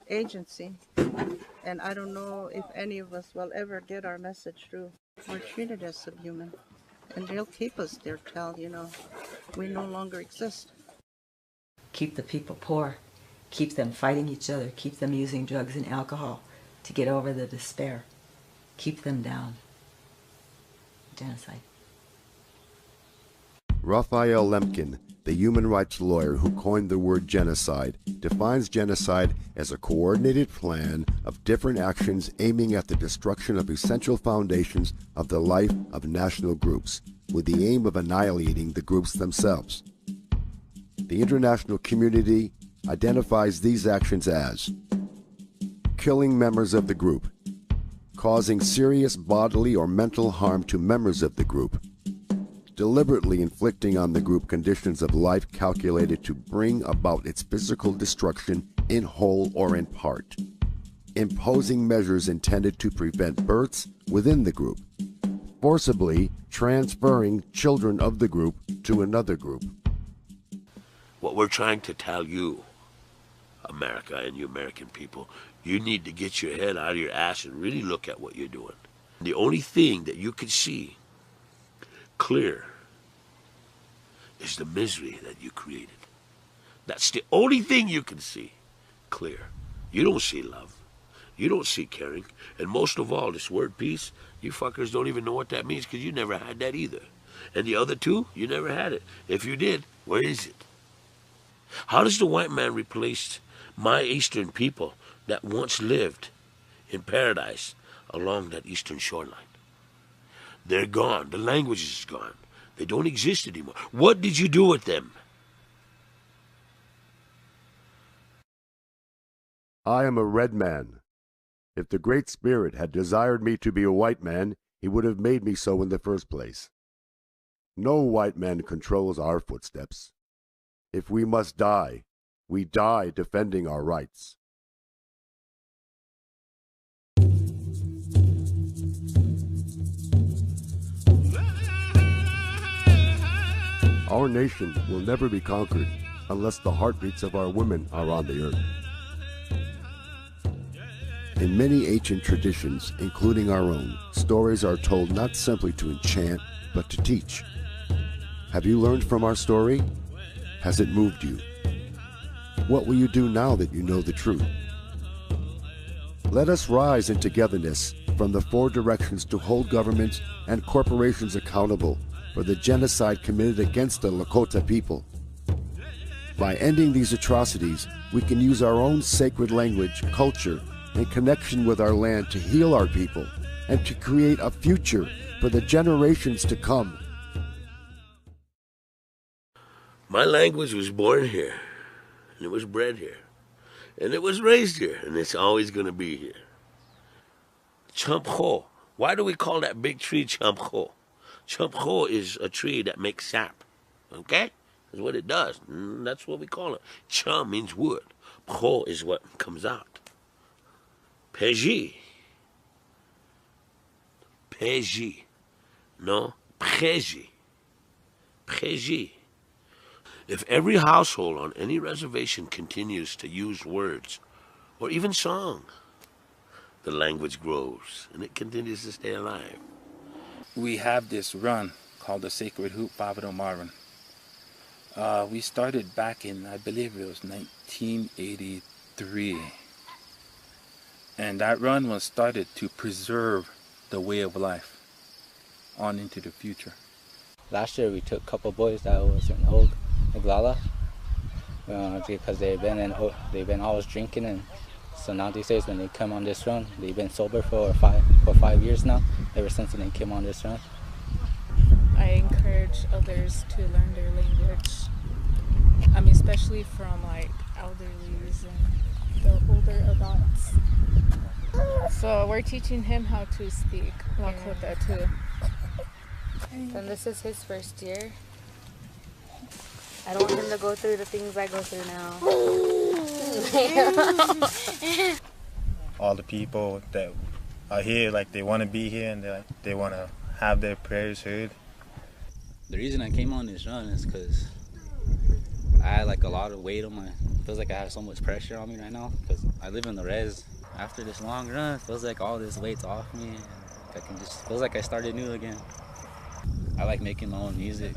agency. And I don't know if any of us will ever get our message through. We're treated as subhuman. And they'll keep us there till, we no longer exist. Keep the people poor. Keep them fighting each other. Keep them using drugs and alcohol to get over the despair. Keep them down. Genocide. Raphael Lemkin, the human rights lawyer who coined the word genocide, defines genocide as a coordinated plan of different actions aiming at the destruction of essential foundations of the life of national groups, with the aim of annihilating the groups themselves. The international community identifies these actions as killing members of the group, causing serious bodily or mental harm to members of the group, deliberately inflicting on the group conditions of life calculated to bring about its physical destruction in whole or in part, imposing measures intended to prevent births within the group, forcibly transferring children of the group to another group. What we're trying to tell you, America and you American people, you need to get your head out of your ass and really look at what you're doing. The only thing that you can see clear is the misery that you created. That's the only thing you can see clear. You don't see love. You don't see caring. And most of all, this word peace, you fuckers don't even know what that means because you never had that either. And the other two, you never had it. If you did, where is it? How does the white man replace my eastern people that once lived in paradise along that eastern shoreline? They're gone. The language is gone. They don't exist anymore. What did you do with them? I am a red man. If the Great Spirit had desired me to be a white man, he would have made me so in the first place. No white man controls our footsteps. If we must die, we die defending our rights. Our nation will never be conquered unless the heartbeats of our women are on the earth. In many ancient traditions, including our own, stories are told not simply to enchant, but to teach. Have you learned from our story? Has it moved you? What will you do now that you know the truth? Let us rise in togetherness from the four directions to hold governments and corporations accountable for the genocide committed against the Lakota people. By ending these atrocities, we can use our own sacred language, culture, and connection with our land to heal our people and to create a future for the generations to come. My language was born here, and it was bred here, and it was raised here, and it's always going to be here. Champho. Why do we call that big tree champho? Champho is a tree that makes sap. Okay? That's what it does. That's what we call it. Cham means wood. Pho is what comes out. Peji. Peji. No, preji. Preji. If every household on any reservation continues to use words, or even song, the language grows and it continues to stay alive. We have this run called the Sacred Hoop Bavado Marvin. We started back in, I believe it was 1983. And that run was started to preserve the way of life on into the future. Last year we took a couple boys that was in old Iglala because they've been always drinking, and so now these days when they come on this run, they've been sober for 5 years now, ever since they came on this run. I encourage others to learn their language. I mean, especially from like elderlies and the older adults. So we're teaching him how to speak Lakota too. And this is his first year. I don't want him to go through the things I go through now. All the people that are here, like they want to be here and they want to have their prayers heard. The reason I came on this run is because I had like a lot of weight on my, feels like I have so much pressure on me right now because I live in the res. After this long run, it feels like all this weight's off me and I can just, feels like I started new again. I like making my own music.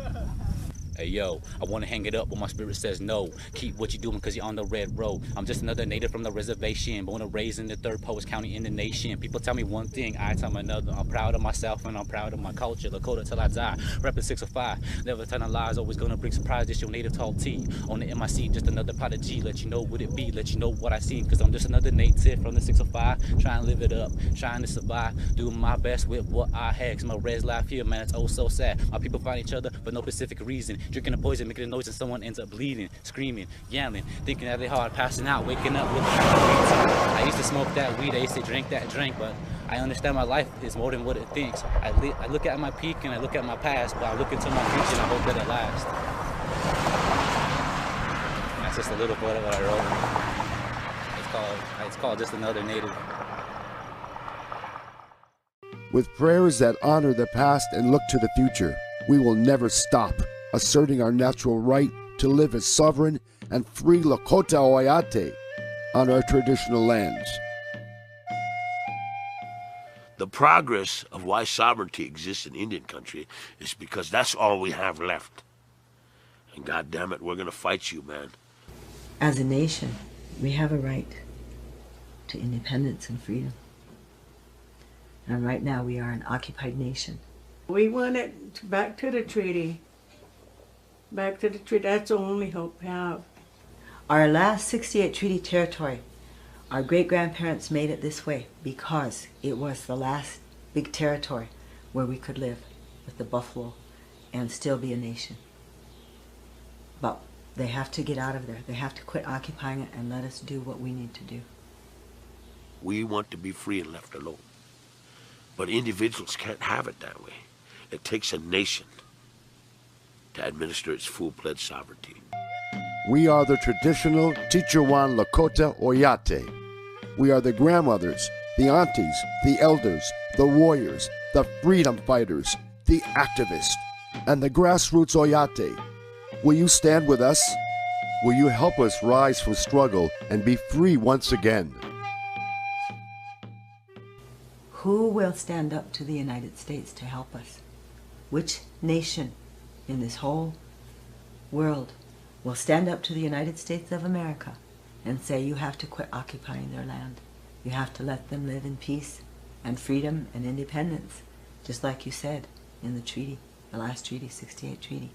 Hey yo, I wanna hang it up, but my spirit says no. Keep what you're doing, cause you're on the red road. I'm just another native from the reservation, born and raised in the 3rd Post County in the nation. People tell me one thing, I tell them another. I'm proud of myself and I'm proud of my culture. Lakota till I die, reppin' 605. Never telling lies, always gonna bring surprise. This your native tall T. On the MIC, just another prodigy. Let you know what it be, let you know what I see. Cause I'm just another native from the 605. Trying to live it up, trying to survive. Doing my best with what I had. Cause my res life here, man, it's oh so sad. My people find each other for no specific reason. Drinking the poison, making a noise, and someone ends up bleeding, screaming, yelling, thinking that they're hard, passing out, waking up with I used to smoke that weed, I used to drink that drink, but I understand my life is more than what it thinks. I look at my peak and I look at my past, but I look into my future and I hope that it lasts. And that's just a little bit of what I wrote. It's called Just Another Native. With prayers that honor the past and look to the future, we will never stop asserting our natural right to live as sovereign and free Lakota Oyate on our traditional lands. The progress of why sovereignty exists in Indian country is because that's all we have left. And God damn it, we're gonna fight you, man. As a nation, we have a right to independence and freedom. And right now we are an occupied nation. We want it back to the treaty. Back to the treaty. That's the only hope we have. Our last 68 treaty territory, our great-grandparents made it this way because it was the last big territory where we could live with the buffalo and still be a nation. But they have to get out of there. They have to quit occupying it and let us do what we need to do. We want to be free and left alone. But individuals can't have it that way. It takes a nation to administer its full-fledged sovereignty. We are the traditional Tetuwan Lakota Oyate. We are the grandmothers, the aunties, the elders, the warriors, the freedom fighters, the activists, and the grassroots Oyate. Will you stand with us? Will you help us rise from struggle and be free once again? Who will stand up to the United States to help us? Which nation in this whole world will stand up to the United States of America and say you have to quit occupying their land? You have to let them live in peace and freedom and independence, just like you said in the treaty, the last treaty, 68 treaty.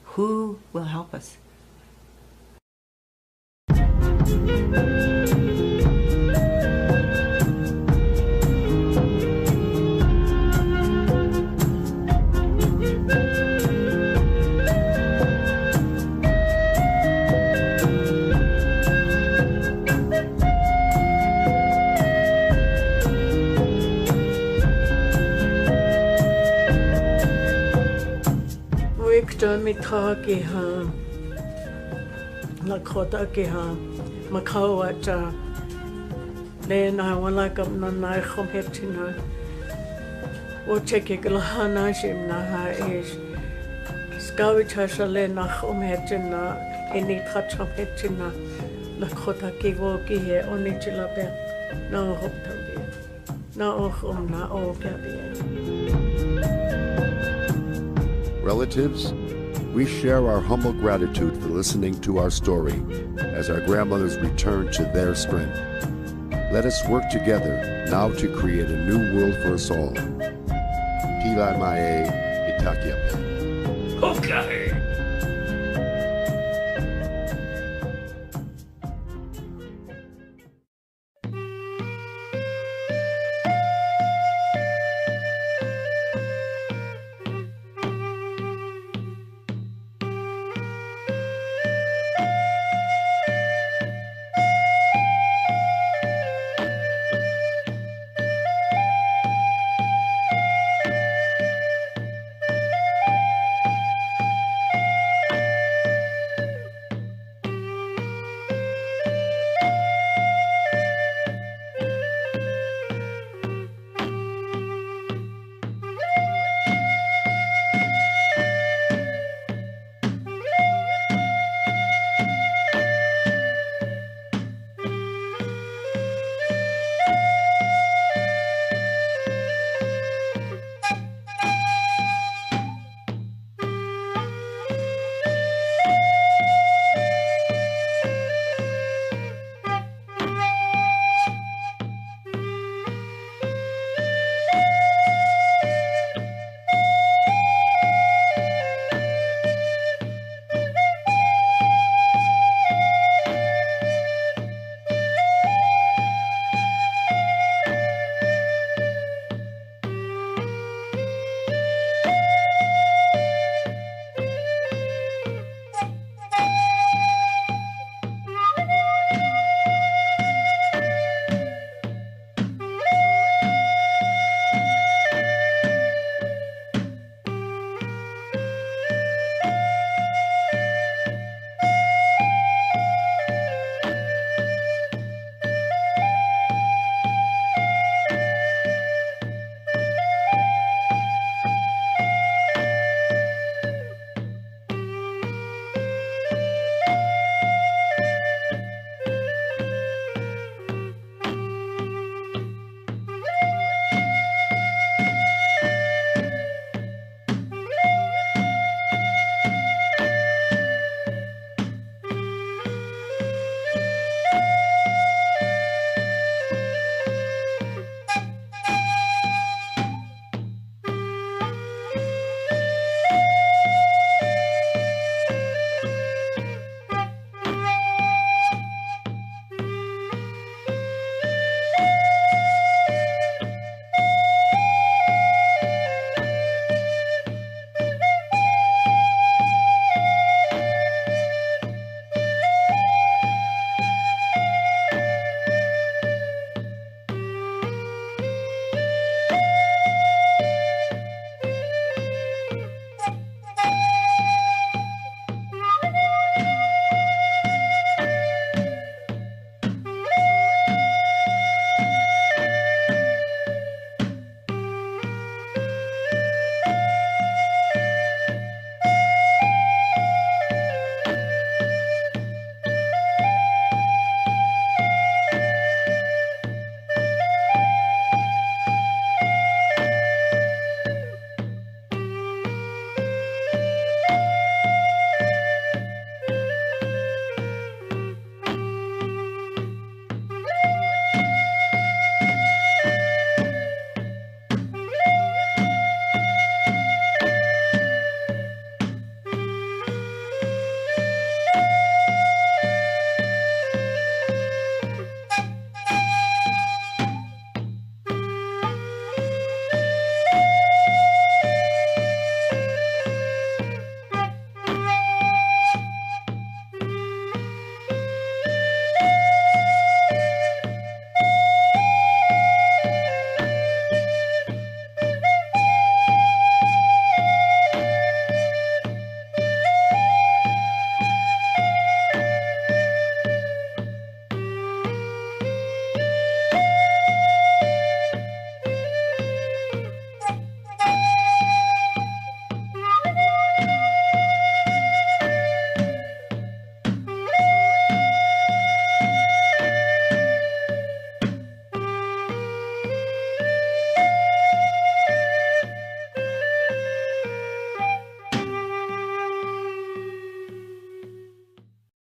Who will help us? Victor Mitaki Lakota Kiha Makawata Then I want like a Nanai Hometina Ocheki Glahana Shimnaha is Skavitasha nach Hetina any touch of Hetina Lakota Kiwoki here only Chilape no hope to be no home na all Relatives, we share our humble gratitude for listening to our story as our grandmothers return to their strength. Let us work together now to create a new world for us all. Pila Mae Itakia. Okay.